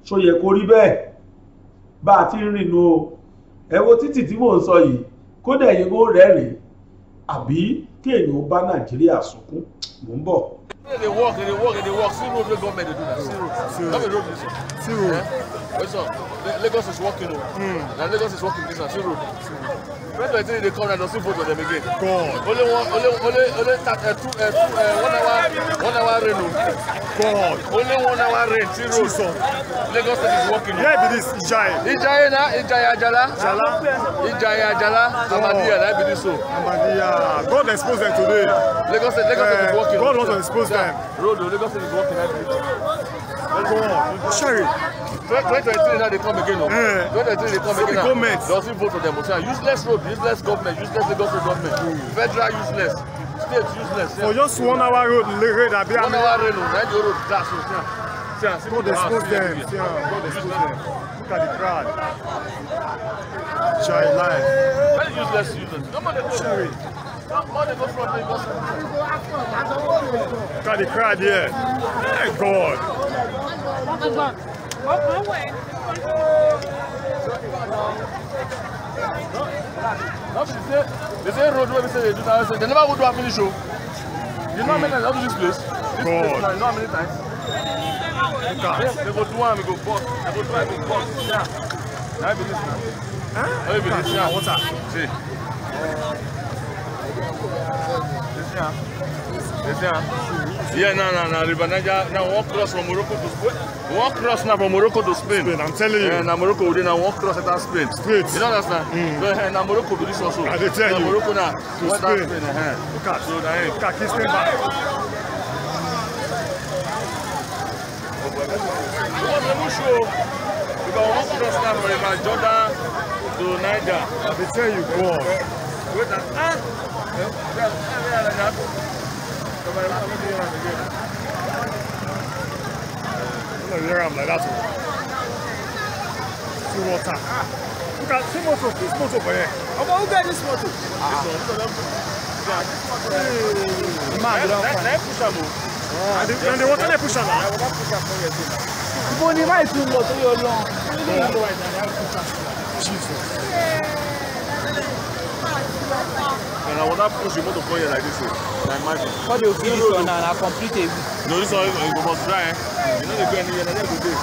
ṣó yẹ kó rí bẹ́ẹ̀ bá a ti ń rìn nù o ẹ wo títì tí mò ń sọ yìí kódà ẹ̀yin kó rẹ́rìn àbí kí èèyàn bá Nàìjíríà sunkún mò ń bọ̀. They work. See road wey government dey do that. See road. Not a road this one. See road. What's up? Lagos is working. Now Lagos is working this one. See road. When they come and don't see vote for them again. God. Only 1 hour rain. God. Only 1 hour rain. See road. Lagos is working. Yeah, be this Ijaya na Ijaya Ajala. Amadiya na be this so. Amadiya. God expose them today. Lagos is working. God wants to expose them. Road, Lagos is working every day. Sherry. 2023 now they come again. 2023 they come again. The government doesn't vote for them. Useless road, useless government, useless Lagos government. Federal useless, state useless. For just 1 hour road, 1 hour road, 90 road, that's it. God expose them. God expose them. Look at the crowd. Child life. Very useless. Come on, Sherry. Look at the crowd here. Thank God. They say road where we say they do that. They never go to a finish show. You know how many times I do this place? This place, you know how many times? They go to one, we go box. They go try, go box. Yeah. I believe this. I believe this. Yeah. Water. See. Yeah, no. River Niger. Now walk cross from Morocco to Spain. Walk cross now from Morocco to Spain. I'm telling you. Now Morocco will now walk cross at Spain. Straight. You don't understand? Now Morocco will this also. I tell you. Morocco now to Spain. Look at so that. Look at Kingston back. What's the new show? We got walk cross now from River Jordan to Niger. I tell you, go on. Wait a No, you hear him like that. See water. Look at this motor for here. Who get this motor? Let push him. And the water they push him. Ibo ni máa tún lọ tó yọ lọ. Jesus. And I want to push the motor for here like this. I imagine. How do you feel this one now? Complete it. No, this one you must dry. You know they go anywhere, they go there.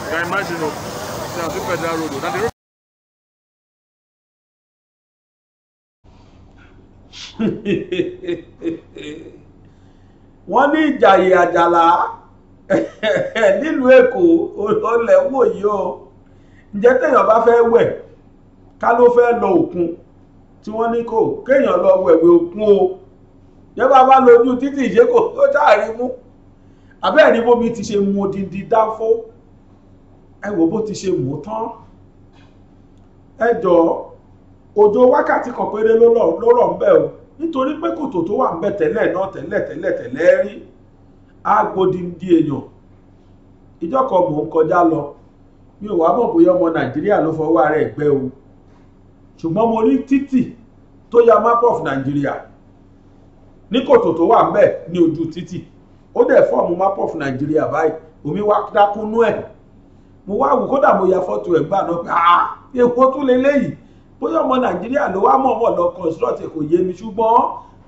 You can imagine, no. See, I'm federal road. Now the road. Wọ́n ní Ìjàyè Àjàlá nílùú Èkó olè wò yìí o. Ǹjẹ́ téèyàn bá fẹ́ wẹ̀ ká ló fẹ́ lọ òkun tí wọ́n ní kò kéèyàn lọ wẹ̀wẹ̀ òkun o. Jẹ́ bá bá lójú títì ìṣekò tó ṣàárín mú. Àbẹ́ẹ̀rí bómi ti ṣe mu odindi dáfó. Ẹ wò bó ti ṣe mú tán. Ẹ jọ̀ọ́ òjò wákàtí kan péré ló rọ̀ ń bẹ̀ o. Nítorí pé kòtò tó wà ń bẹ̀ tẹ́lẹ̀ náà tẹ́lẹ̀ rí agbódindi èèyàn. Ìjọ́ kan mò ń kọjá lọ mi ò wá mọ̀ bóyá ọmọ Nàìjíríà ló fọwọ́ ara ẹ̀ gbẹ́ o, ṣùgbọ́n mo rí títì tó ya map of Nàìjíríà ní kòtò tó wà ń bẹ̀ ní ojú títì, ó dẹ̀ fọ́ọ̀mù map of Nàìjíríà báyìí, omi wá dákúnú ẹ̀. Mo wá wò kódà mo ya fọ́tò ẹ̀ gbà náà pé èkó tún leléyìí, bóyá ọmọ Nàìjíríà ló wá mọ̀ọ́mọ̀ lọ construct kò yé mi, ṣùgbọ́n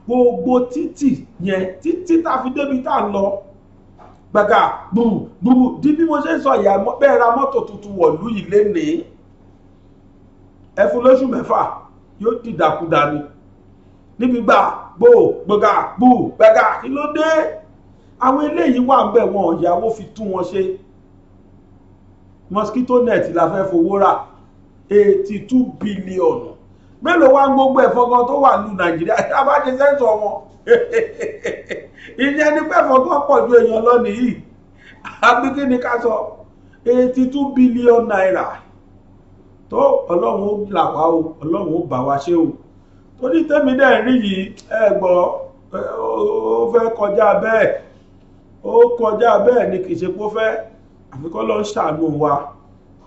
gbogbo títì yẹn títí tá fi débi tá ń lọ gbàgà gbùgbù di bí mo ṣe ń sọ ìyá bẹ́ẹ̀ ra mọ́tò tuntun wọ̀lú yìí lénìí ẹ fún lóṣù 6 yóò dìdàkudà ni níbi gbàgà kí ló dé? Àwọn eléyìí wà ń bẹ̀ wọn ìyàwó fi tún wọn ṣe. Mosquito net la fẹ́ fowó rà 82 bílíọ̀nù. Mélòó wá ń gbogbo ẹ̀fọ́gán tó wà ní Nàìjíríà tá bá ṣe sẹ́ńsọ̀ wọn. Ìyẹn ni pé ẹ̀fọ́gán pọ̀ ju èèyàn lọ nìyí. Àbí kí ni ká sọ 82 bílíọ̀nù náírà. Tó Ọlọ́run ó là wá o, Ọlọ́run ó bá wa ṣe o. Torí tẹ́mi dẹ̀ rí yìí ẹ gbọ́ ó fẹ́ kọjá bẹ́ẹ̀. Ó kọjá bẹ́ẹ̀ ni kì í ṣe pé ó fẹ́ àfikọ́ lọ ń ṣàánú wa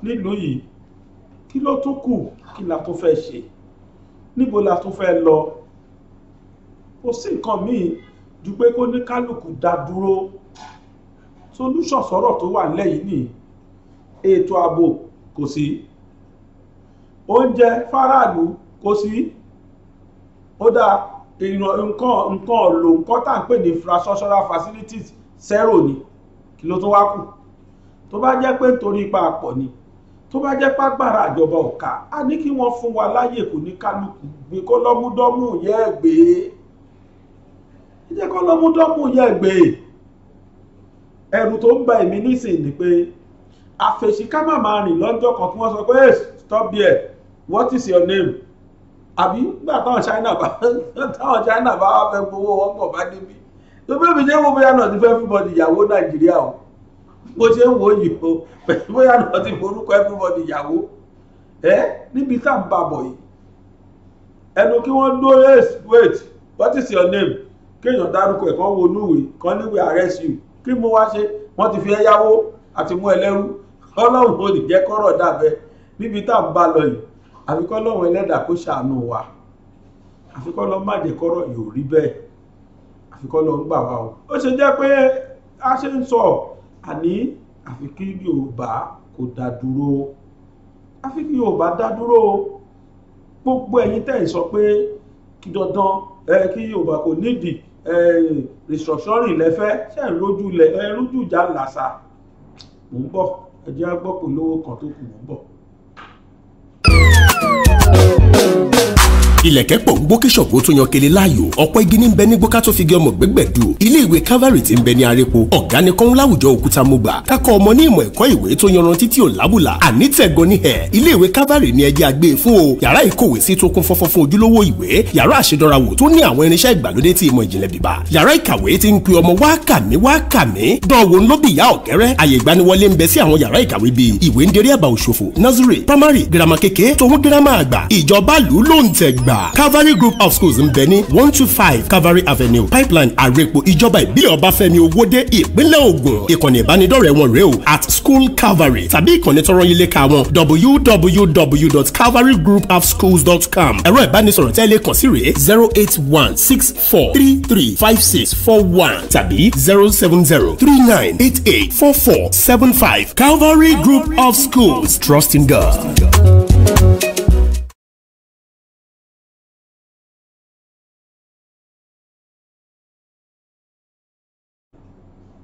nílùú yìí. Kí ló tún kù? Kí la tún fẹ́ ṣe? Níbo la tún fẹ́ lọ? Kò sí nǹkan míì ju pé kó ní kálukú dá dúró. Solution sọ̀rọ̀ tó wà lẹ́yìn ní ètò ààbò kò sí, oúnjẹ fáráàlú kò sí, ó dá nǹkan lò nǹkan tá ń pè ní infrastructural facilities zero ni. Kí ló tún wá kù? Tó bá jẹ́ pé nítorí ipa àpọ̀ ni, tó bá jẹ́ pàgbára àjọba ọ̀ka a ní kí wọ́n fún wa láyè kò ní kálukú gbé kó lọ́múdọ́mù yẹ́ ẹ̀gbẹ́. Jẹ́ kó lọ́múdọ́mù yẹ́ ẹ̀gbẹ́. Ẹ̀rù tó ń bà èmi nísìn ni pé àfẹ̀sí ká má máa rìn lọ́jọ́ kan kí wọ́n sọ pé stop there, what is your name? Àbí nígbà táwọn China bá wá fẹ́ gbowó wọn pọ̀ bá débi. Tó bí mi jẹ́ wo bóyá náà ti fẹ́ everybody ìyàwó Nàìjíríà o. Bó ṣe ń wo yìí o, bóyá náà ti forúkọ everybody ìyàwó. Níbi tá ń bàbọ̀ yìí. Ẹnu kí wọ́n dó wait, what is your name? Kéèyàn dárúkọ ẹ̀ kan wo núwèé, kan níwèé arrest you. Kí mo wá ṣe? Wọ́n ti fi ẹyáwó àti mú ẹlẹ́rú. Ọlọ́run ò ní jẹ́ kọ́rọ̀ dàbẹ́ níbi tá ń bá lọ yìí. Àfikọ́ Ọlọ́run ẹlẹ́dàá kó ṣàánú wa. Àfikọ́ Ọlọ́run má jẹ́ kọ́rọ̀ yóò rí bẹ́ẹ̀. Àfikọ́ Ọlọ́run gbà wá o. Ó ṣe jẹ́ pé a ṣe ń sọ àní àfi kí Yorùbá kò dá dúró. Àfi kí Yorùbá dá dúró. Gbogbo ẹ̀yin tẹ́ ń sọ pé kí dandan kí Yorùbá kò nídìí restructuring lẹ́fẹ́ ṣe ń lójú ìjà làṣà. Mò ń bọ̀ ẹ jẹ́ á gbọ́ polówó kan tó kù, mò ń bọ̀. Ilẹ̀kẹ̀ pọ̀ ń gbó kí Ṣàngó tó yan kele láàyò. Ọ̀pọ̀ igi ní ń bẹ ní gbóká tó fi gé ọmọ gbẹ́gbẹ̀dù. Ilé ìwé Calvary tí ń bẹ ní Arépo. Ọ̀gá ni kọ́ń láwùjọ òkúta mo gbà. Kákọ́ ọmọ ní ìmọ̀ ẹ̀kọ́ ìwé tó yanrantí tí ò lábùlà. Àní tẹ̀gọ́ ní ẹ̀. Ilé ìwé Calvary ni ẹjẹ́ àgbé fún o. Yàrá ìkówèésí tó kún fọ́fọ́ fún ojúlówó ìwé. Yàrá àṣedọ́rawò tó ní àwọn irinṣẹ́ ìgbàlódé tí ìmọ̀ ìjìnlẹ̀ bíbá. Yàrá ìkàwé tí ń pe ọmọ wá kàmí. Dánwò ń lóbi ìyá ọ̀kẹ́rẹ́. Àyè ìgbaniwọlé ń bẹ sí àwọn yàrá ìkàwé bíi ìwé ń derí àbá òṣòfò, nursery, primary, girama kékeré, tòun girama àgbà. Ìjọba lù ú ló ń tẹ̀ gbà. gbà. Calvary Group of Schools ń bẹ ní 125 Calvary Avenue Pipeline Àrèpò ìjọba ìbílẹ̀ Ọbáfẹ́mi Owódé ìpínlẹ̀ Ògùn. Ìkànnì ìbánidọ́rẹ̀ẹ́ wọn rèé o @School Calvary tàbí ìkànnì tọrọ yín léka wọn www.calvarygroupofschools.com. Ẹ̀rọ ìbánisọ̀rọ̀ tẹ́lẹ̀ kàn sí rèé 08164335641 tàbí 07039884475. Calvary Group of Schools. Trust in God.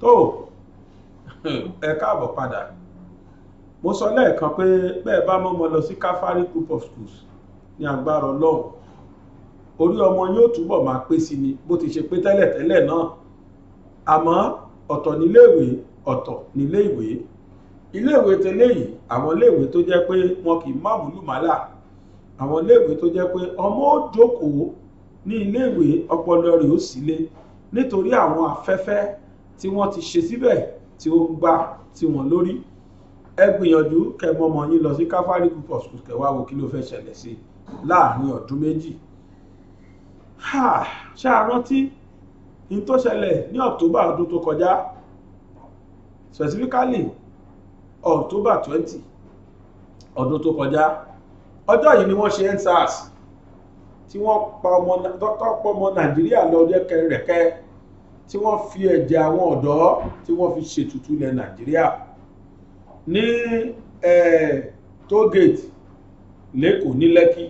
tó ẹ káàbọ̀ padà. Mo sọ lẹ́ẹ̀kan pé bẹ́ẹ̀ bá mọ́mọ lọ sí Calvary Group of Schools ní agbára Ọlọ́run, orí ọmọ yóò túbọ̀ máa pé sí ni bó ti ṣe pé tẹ́lẹ̀tẹ́lẹ̀ náà. Àmọ́ ọ̀tọ̀ níléèwé, ọ̀tọ̀ níléèwé. Iléèwé tẹ́lẹ̀ yìí, àwọn iléèwé tó jẹ́ pé wọn kì í má múlùmálà, àwọn iléèwé tó jẹ́ pé ọmọ ó jókòó ní iléèwé ọpọlọ rẹ̀ ó sílé nítorí àwọn afẹ́fẹ́ tí wọ́n ti ṣe síbẹ̀ tí ó ń gbá tí wọ́n lórí. Ẹ gbìyànjú kẹ́ mọ́mọ yín lọ sí Calvary Group of Schools kẹ́ wá wo kí ló fẹ́ ṣẹlẹ̀ sí láàrin ọdún méjì. Ṣáà rántí in tó ṣẹlẹ̀ ní October ọdún tó kọjá, specifically October 20 ọdún tó kọjá. Ọjọ́ yìí ni wọ́n ṣe EndSARS tí wọ́n pa ọmọ Nàìjíríà lọ rẹ̀kẹ́ tí wọ́n fi ẹ̀jẹ̀ àwọn ọ̀dọ́ tí wọ́n fi ṣètùtù ilẹ̀ Nàìjíríà ní tógèètì lẹ́kọ̀ọ́ ní Lẹ́kì.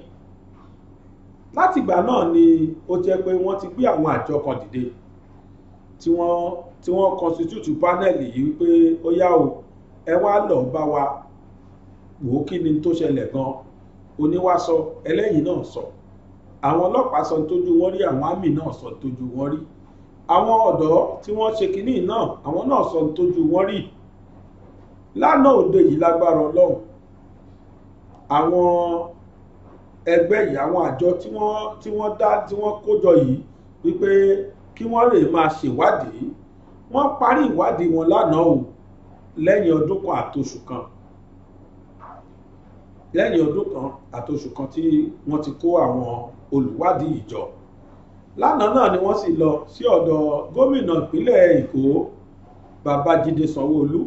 Látìgbà náà ni ó jẹ́ pé wọ́n ti gbé àwọn àjọ kan dìde tí wọ́n constitute panel yìí pé ó yá o, ẹ wá lọ bá wa wò ó kí ni tó ṣẹlẹ̀ gan. Oníwà sọ, ẹlẹ́yìn náà sọ, àwọn ọlọ́pàá sọ tójú wọn rí, àwọn àmì náà sọ tójú wọn rí, àwọn ọ̀dọ́ tí wọ́n ṣe kínní náà àwọn náà sọ tójú wọn rí. Lánàá òde yìí lágbára Ọlọ́run, àwọn ẹgbẹ́ yìí, àwọn àjọ tí wọ́n kójọ yìí wípé kí wọ́n lè máa ṣèwádìí, wọ́n parí ìwádìí wọn lánàá o, lẹ́yìn ọdún kan àtoṣù kan. Lẹ́yìn ọdún kan àtoṣù kan tí wọ́n ti kó àwọn olùwádìí ìjọ. Lánàá náà ni wọ́n sì lọ sí ọ̀dọ̀ gómìnà ìpínlẹ̀ Èkó Babájídé Sanwó-Olú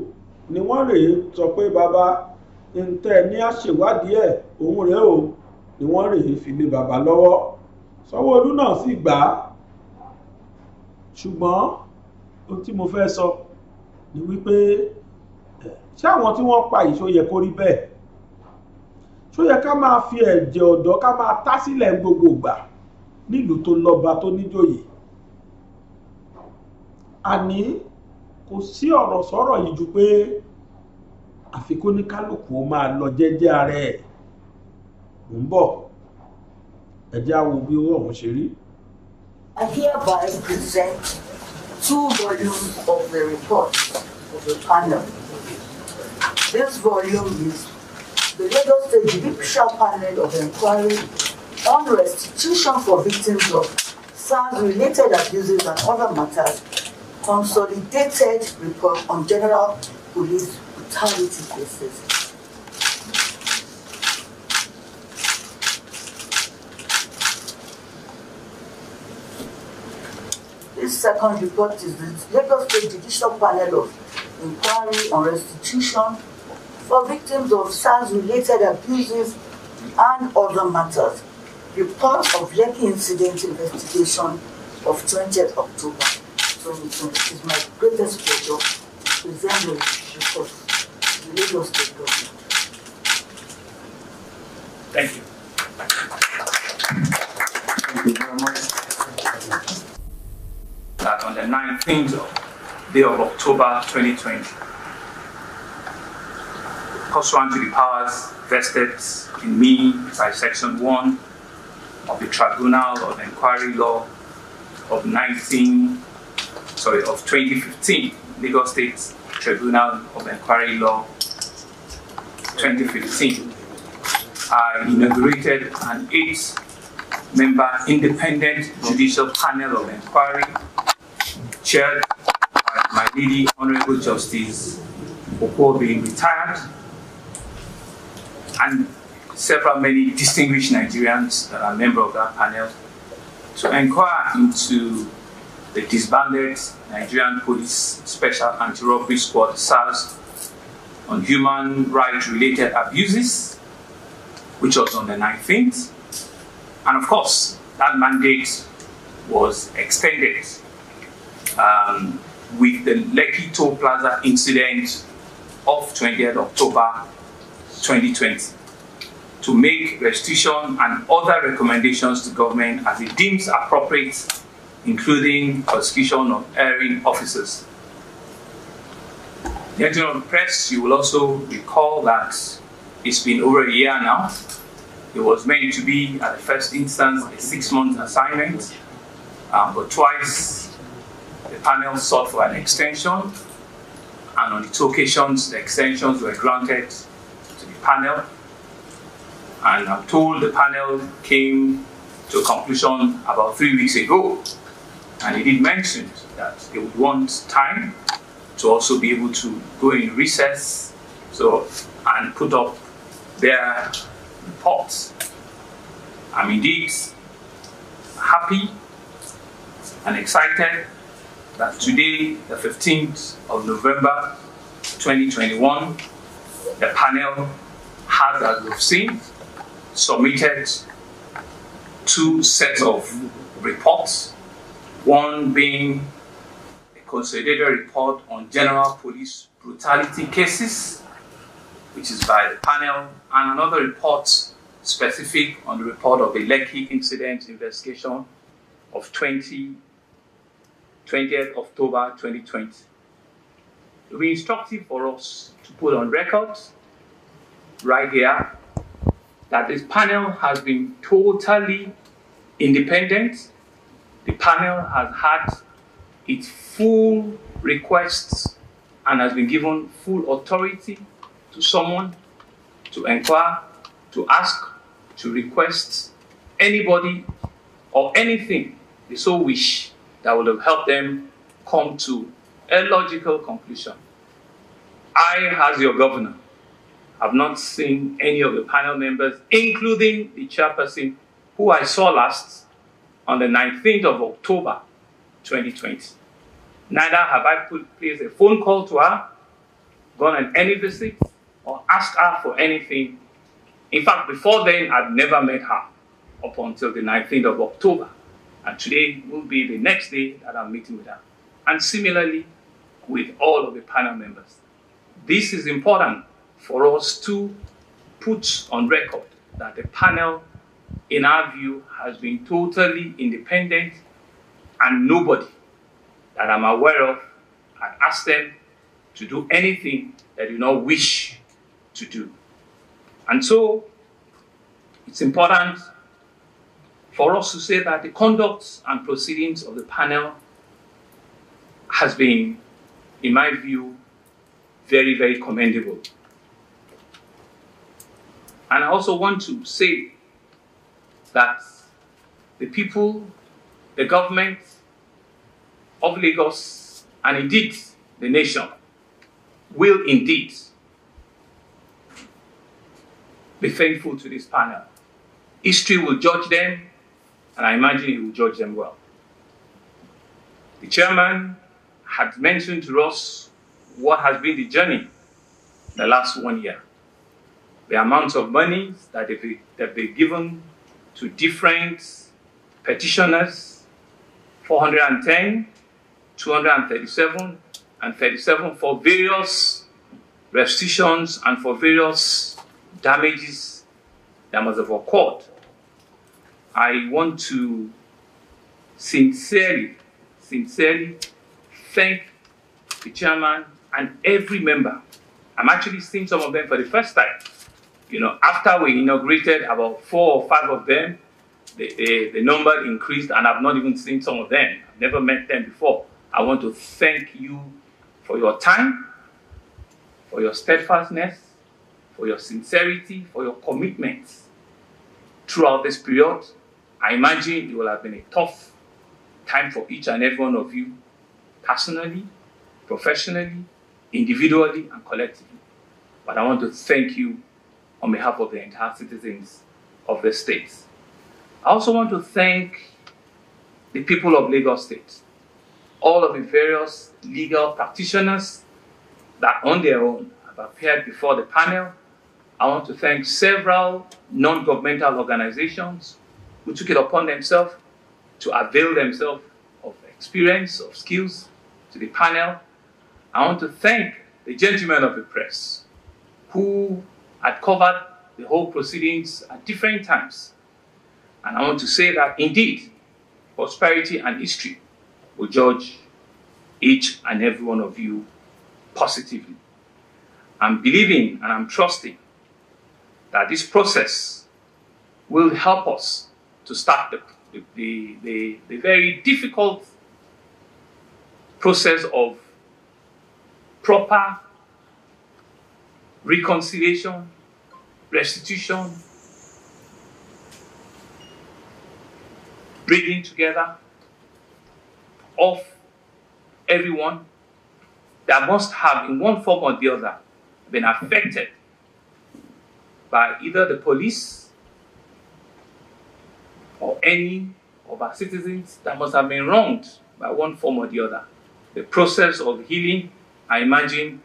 ni wọ́n rèé sọ pé bàbá ń tẹ́ ní àṣèwádìí ẹ̀ òun rèé o, ni wọ́n rèé fi lé bàbá lọ́wọ́. Sanwó-Olú náà sì gbà á. Ṣùgbọ́n ohun tí mo fẹ́ sọ ni wípé ṣé àwọn tí wọ́n pa yìí ṣó yẹ kó rí bẹ́ẹ̀? Ṣó yẹ ká máa fi ẹ̀jẹ̀ ọ̀dọ́ ká máa tá sílẹ̀ gbogbo ìgbà nílùú tó lọ́ba tó níjòyè? Àní kò sí ọ̀rọ̀ sọ̀rọ̀ yìí ju pé àfikún ní kálukú ó máa lọ jẹ́jẹ́ ara ẹ̀. Mò ń bọ̀, ẹ jẹ́ á wo bí ọ̀hún ṣe rí. I hereby present 2 volumes of the report of the panel. This volume is the Lagos State Judicial Panel of Inquiry on Restitution for Victims of SARS-related abuses and other matters, consolidated report on general police brutality cases. This second report is the Lagos State Judicial Panel of Inquiry on Restitution for Victims of SARS-related abuses and other matters. Report of Lekki Incident Investigation of 20th October 2020. It is my greatest pleasure to present the report to the Lagos State Government. Thank you. Thank you very much. That on the 19th day of October 2020, pursuant to the powers vested in me by Section 1 of the Tribunal of Inquiry Law of 2015, Lagos State Tribunal of Inquiry Law 2015, I inaugurated an 8-member independent judicial panel of inquiry chaired by my lady Honorable Justice Okwo being retired, and many distinguished Nigerians that are members of that panel to inquire into the disbanded Nigerian Police Special Anti-Robbery Squad, SARS, on human rights related abuses, which was on the 19th. And of course, that mandate was extended with the Lekki Toll Plaza incident of 20th October 2020 to make restitution and other recommendations to government as it deems appropriate, including prosecution of erring officers. The editor of the press, you will also recall that it's been over a year now. It was meant to be, at the first instance, a 6-month assignment, but twice the panel sought for an extension, and on the 2 occasions, the extensions were granted to the panel. And I'm told the panel came to a conclusion about 3 weeks ago, and it did mention that they would want time to also be able to go in recess and put up their reports. I'm indeed happy and excited that today, the 15th of November 2021, the panel has, as we've seen, submitted 2 sets of reports, one being a consolidated report on general police brutality cases, which is by the panel, and another report specific on the report of the Lekki incident investigation of 20th October 2020. It will be instructive for us to put on record right here that this panel has been totally independent. The panel has had its full requests and has been given full authority to someone to inquire, to ask, to request anybody or anything they so wish that would have helped them come to a logical conclusion. I, as your governor, have not seen any of the panel members, including the chairperson, who I saw last on the 19th of October 2020. Neither have I placed a phone call to her, gone on any visit, or asked her for anything. In fact, before then, I'd never met her up until the 19th of October. And today will be the next day that I'm meeting with her. And similarly, with all of the panel members. This is important for us to put on record that the panel, in our view, has been totally independent, and nobody that I'm aware of had asked them to do anything they do not wish to do. And so, it's important for us to say that the conduct and proceedings of the panel has been, in my view, very, very commendable. And I also want to say that the people, the government of Lagos, and indeed the nation, will indeed be thankful to this panel. History will judge them, and I imagine it will judge them well. The chairman had mentioned to us what has been the journey the last 1 year. The amount of money that they've been given to different petitioners, 410, 237, and 37 for various restitutions and for various damages that must have occurred. I want to sincerely thank the chairman and every member. I'm actually seeing some of them for the first time. You know, after we inaugurated about 4 or 5 of them, the number increased, and I've not even seen some of them. I've never met them before. I want to thank you for your time, for your steadfastness, for your sincerity, for your commitment throughout this period. I imagine it will have been a tough time for each and every one of you, personally, professionally, individually, and collectively. But I want to thank you on behalf of the entire citizens of the state. I also want to thank the people of Lagos State, all of the various legal practitioners that on their own have appeared before the panel. I want to thank several non-governmental organizations who took it upon themselves to avail themselves of experience, of skills to the panel. I want to thank the gentlemen of the press who had covered the whole proceedings at different times. And I want to say that indeed, prosperity and history will judge each and every one of you positively. I'm believing and I'm trusting that this process will help us to start the very difficult process of proper reconciliation, restitution, bringing together of everyone that must have, in one form or the other, been affected by either the police or any of our citizens that must have been wronged by one form or the other. The process of healing, I imagine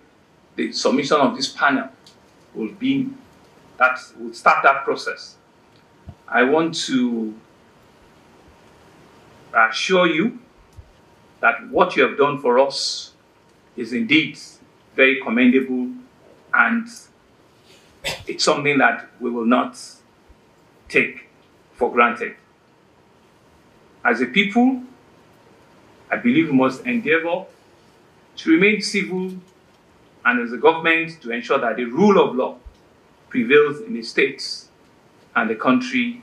the submission of this panel will start that process. I want to assure you that what you have done for us is indeed very commendable, and it's something that we will not take for granted. As a people, I believe we must endeavor to remain civil, and as a government to ensure that the rule of law prevails in the states and the country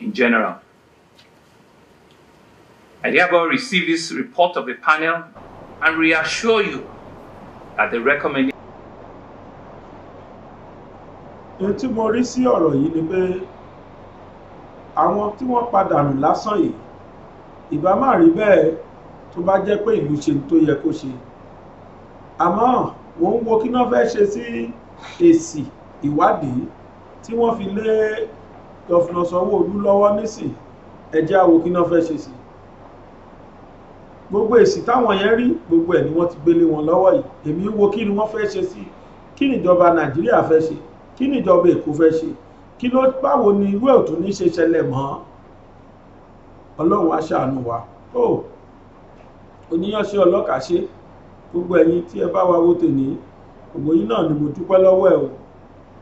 in general. I therefore receive this report of the panel and reassure you that the recommendation. Tí mo rí sí ọ̀rọ̀ yìí ni pé àwọn tí wọ́n padànù lásán yìí ìbá má rí bẹ́ẹ̀ tó bá jẹ́ pé ìlú ṣe tó yẹ kó ṣe. Àmọ́ wọ́n ń wo kí náà fẹ́ ṣe sí èsì ìwádìí tí wọ́n fi lé Gọ́fúnà Sanwó-Olú lọ́wọ́ nísìn, ẹ jẹ́ á wo kí náà fẹ́ ṣe sí. Gbogbo èsì táwọn yẹn rí gbogbo ẹ̀ ni wọ́n ti gbélé wọn lọ́wọ́ yìí. Èmi wo kí ni wọ́n fẹ́ ṣe sí, kí ni ìjọba Nàìjíríà fẹ́ ṣe, kí ni ìjọba Èkó fẹ́ ṣe, kí ló báwo ni irú ẹ̀ tún ní ṣe ṣẹlẹ̀ mọ́. Ọlọ́run á ṣàánú wa. Oníyanṣẹ́ ọlọ́kà ṣe gbogbo ẹ̀yin tí ẹ bá wa wo tèmi, gbogbo yín náà ni mo dúpẹ́ lọ́wọ́ ẹ̀ o.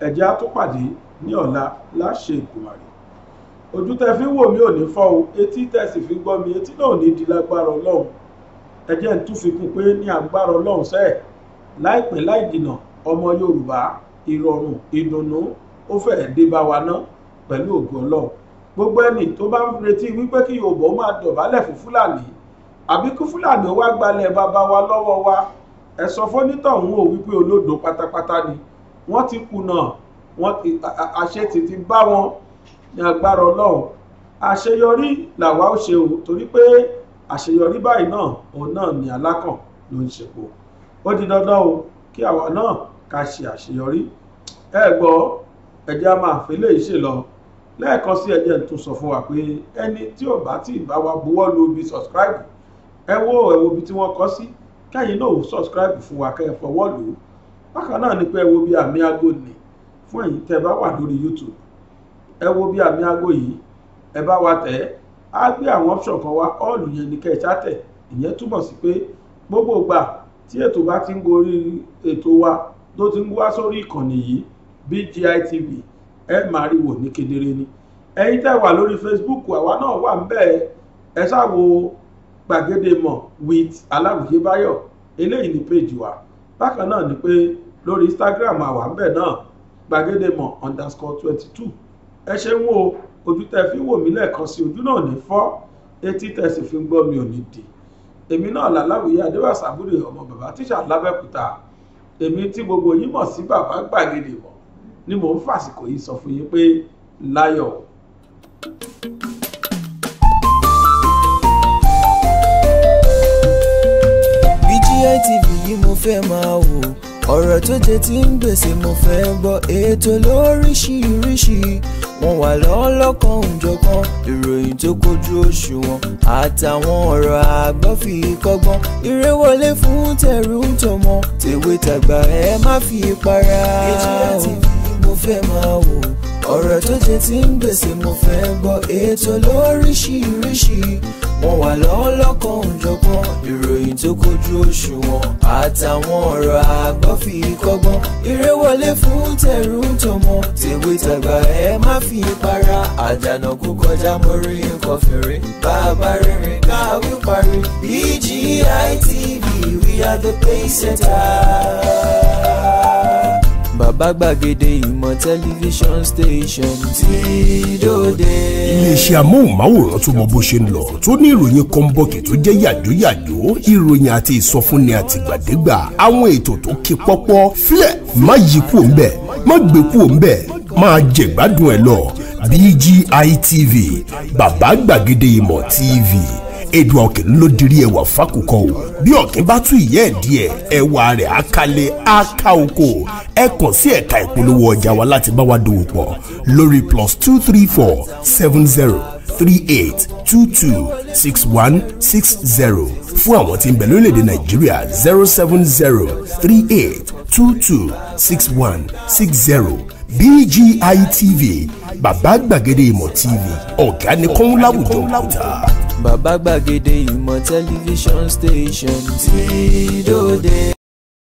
Ẹ jẹ́ á tún pàdé ní ọ̀la láṣẹ Èdùmàrè. Ojú tẹ́ fi wò mí ò ní fọ́ o, etí tẹ́ sì fi gbọ́ mi, etí náà ò ní di lágbára Ọlọ́run. Ẹ jẹ́ n tún fi kún pé ní agbára Ọlọ́run sẹ́ẹ̀ láìpẹ́ láì jìnnà ọmọ Yorùbá ìrọ̀rùn ìdùnnú ó fẹ́ẹ̀ dé bá wa ná pẹ̀lú ògo Ọlọ́run. Gbogbo ẹni tó bá ń retí wípé kí Yorùbá ó máa dọ̀bálẹ̀ fún Fúlàní àbí kí Fúlàní ó wá gbalẹ̀ bàbá wa lọ́wọ́ wa, ẹ sọ fónítọ̀hún ò wípé olódo pátápátá ni. Wọ́n ti kùnà, àṣẹ ti bá wọn ní agbára Ọlọ́run. Àṣeyọrí làwa ó ṣe o, torí pé àṣeyọrí báyìí náà òun náà ni alákàn ló ń ṣepò. Ó di dandan o kí àwa náà ká ṣe àṣeyọrí. Ẹ gbọ́, ẹ jẹ́ á máa fi eléyìí ṣe lọ. Lẹ́ẹ̀kan sí ẹ jẹ́ n tún sọ fún wa pé ẹni tí ò bá tí ì bá wa buwọ́ lu ibi subscribe, ẹ wo ibi tí wọ́n kọ sí, kẹ́yìn náà subscribe fún wa kẹ́ ẹ fọwọ́ lù ú. Bákan náà ni pé ẹ wo bí àmì aago nì fún ẹ̀yin tẹ́ bá wà lórí YouTube. Ẹ wo bí àmì aago yìí, ẹ bá wa tẹ̀ ẹ́, á gbé àwọn option kan wá, all yẹn ni kẹ́ ẹ ṣátẹ̀. Ìyẹn túmọ̀ sí pé gbogbo ìgbà tí ètò bá ti ń gorí ètò wa tó ti ń wá sórí ìkànnì yìí BGI TV, ẹ máa rí wò ní kedere ni. Ẹ̀yin tẹ́ wà lórí Facebook, àwa náà wà ńbẹ̀. Ẹ ṣá wo Gbàgede Ìmọ̀ with Aláwìyé Báyọ̀, eléyìí ni page wa. Bákan náà ni pé lórí Instagram àwa ńbẹ̀ náà Gbàgede Ìmọ̀ _22. Ẹ ṣeun o, ojú tẹ́ fi wò mí lẹ́ẹ̀kan sí, ojú náà ní fọ́, etí tẹ́ sì fi ń gbọ́ mi ò ní dì. Èmi náà Láláwìyé Adéwàsàbúrè ọmọ bàbá tíṣà lábẹ́kúta. Èmi tí gbogbo yín mọ̀ sí bàbá Gbàgede Ìmọ̀ ni mò ń fàsìkò yìí sọ fún yín pé láyọ̀. BGI TV yìí mo fẹ́ máa wò, ọ̀rọ̀ tó jẹ tí ń gbèsè mo fẹ́ gbọ́ ètò lóríṣiríṣi wọ́n wà lọ́lọ́kan òjọ̀kan ìròyìn tó kojú òṣùwọ̀n àtàwọn ọ̀rọ̀ àgbọ́ fi kọ́gbọ́n eré wọlé fún tẹ̀rù tọmọ tèwe tàgbà ẹ má fi para mo fẹ́ máa wò ọ̀rọ̀ tó jẹ tí ń gbèsè mo fẹ́ gbọ́ ètò lóríṣiríṣi wọ́n wà lọ́lọ́kan òjọ̀kan ìròyìn tó kojú òṣùwọ̀n àtàwọn ọ̀rọ̀ àgbọ́ fi kọ́gbọ́n eré wọlé fún tẹ̀rù tọmọ tèwe tàgbà ẹ má fi para àdànà kó kọjá mórí nǹkan fèrè bàbá rere káwí parí BGI TV we are the pace setter. Bàbá Gbàgede ìmọ̀ tẹlifíṣọ̀n station tí dòde. iléeṣẹ́ amóhùnmáwòrán tó mọ bó ṣe ń lọ tó ní ìròyìn kọ́ńbọ̀kì tó jẹ́ yàjóyàjó ìròyìn àti ìsọfúnni àtìgbàdégbà àwọn ètò tó ké pọ́pọ́ filẹ̀ má yí kúò ń bẹ̀ má gbé kúò ń bẹ̀ máa jẹ̀gbádùn ẹ̀ lọ BGI TV Bàbá Gbàgede ìmọ̀ TV èdè ọ̀kìn ló dirí ẹwà fákòkò o bí ọ̀kìn bá tú ìyẹ́ ẹ̀ díẹ̀ ẹwà rẹ̀ á kalẹ̀ á ká oko ẹ kàn sí ẹ̀ka ìpolówó ọjà wa láti bá wa dòwò pọ̀ lórí +234 70 38 22 6160 fún àwọn tí ń bẹ lórílẹ̀‐èdè Nàìjíríà 070 38 22 6160 BGI TV Bàbá Gbàgede ìmọ̀ TV ọ̀gá ni kọ́ń láwùjọ òkúta. Bàbá Gbàgede ìmọ̀ tẹlifíṣọ̀n station tí dòde.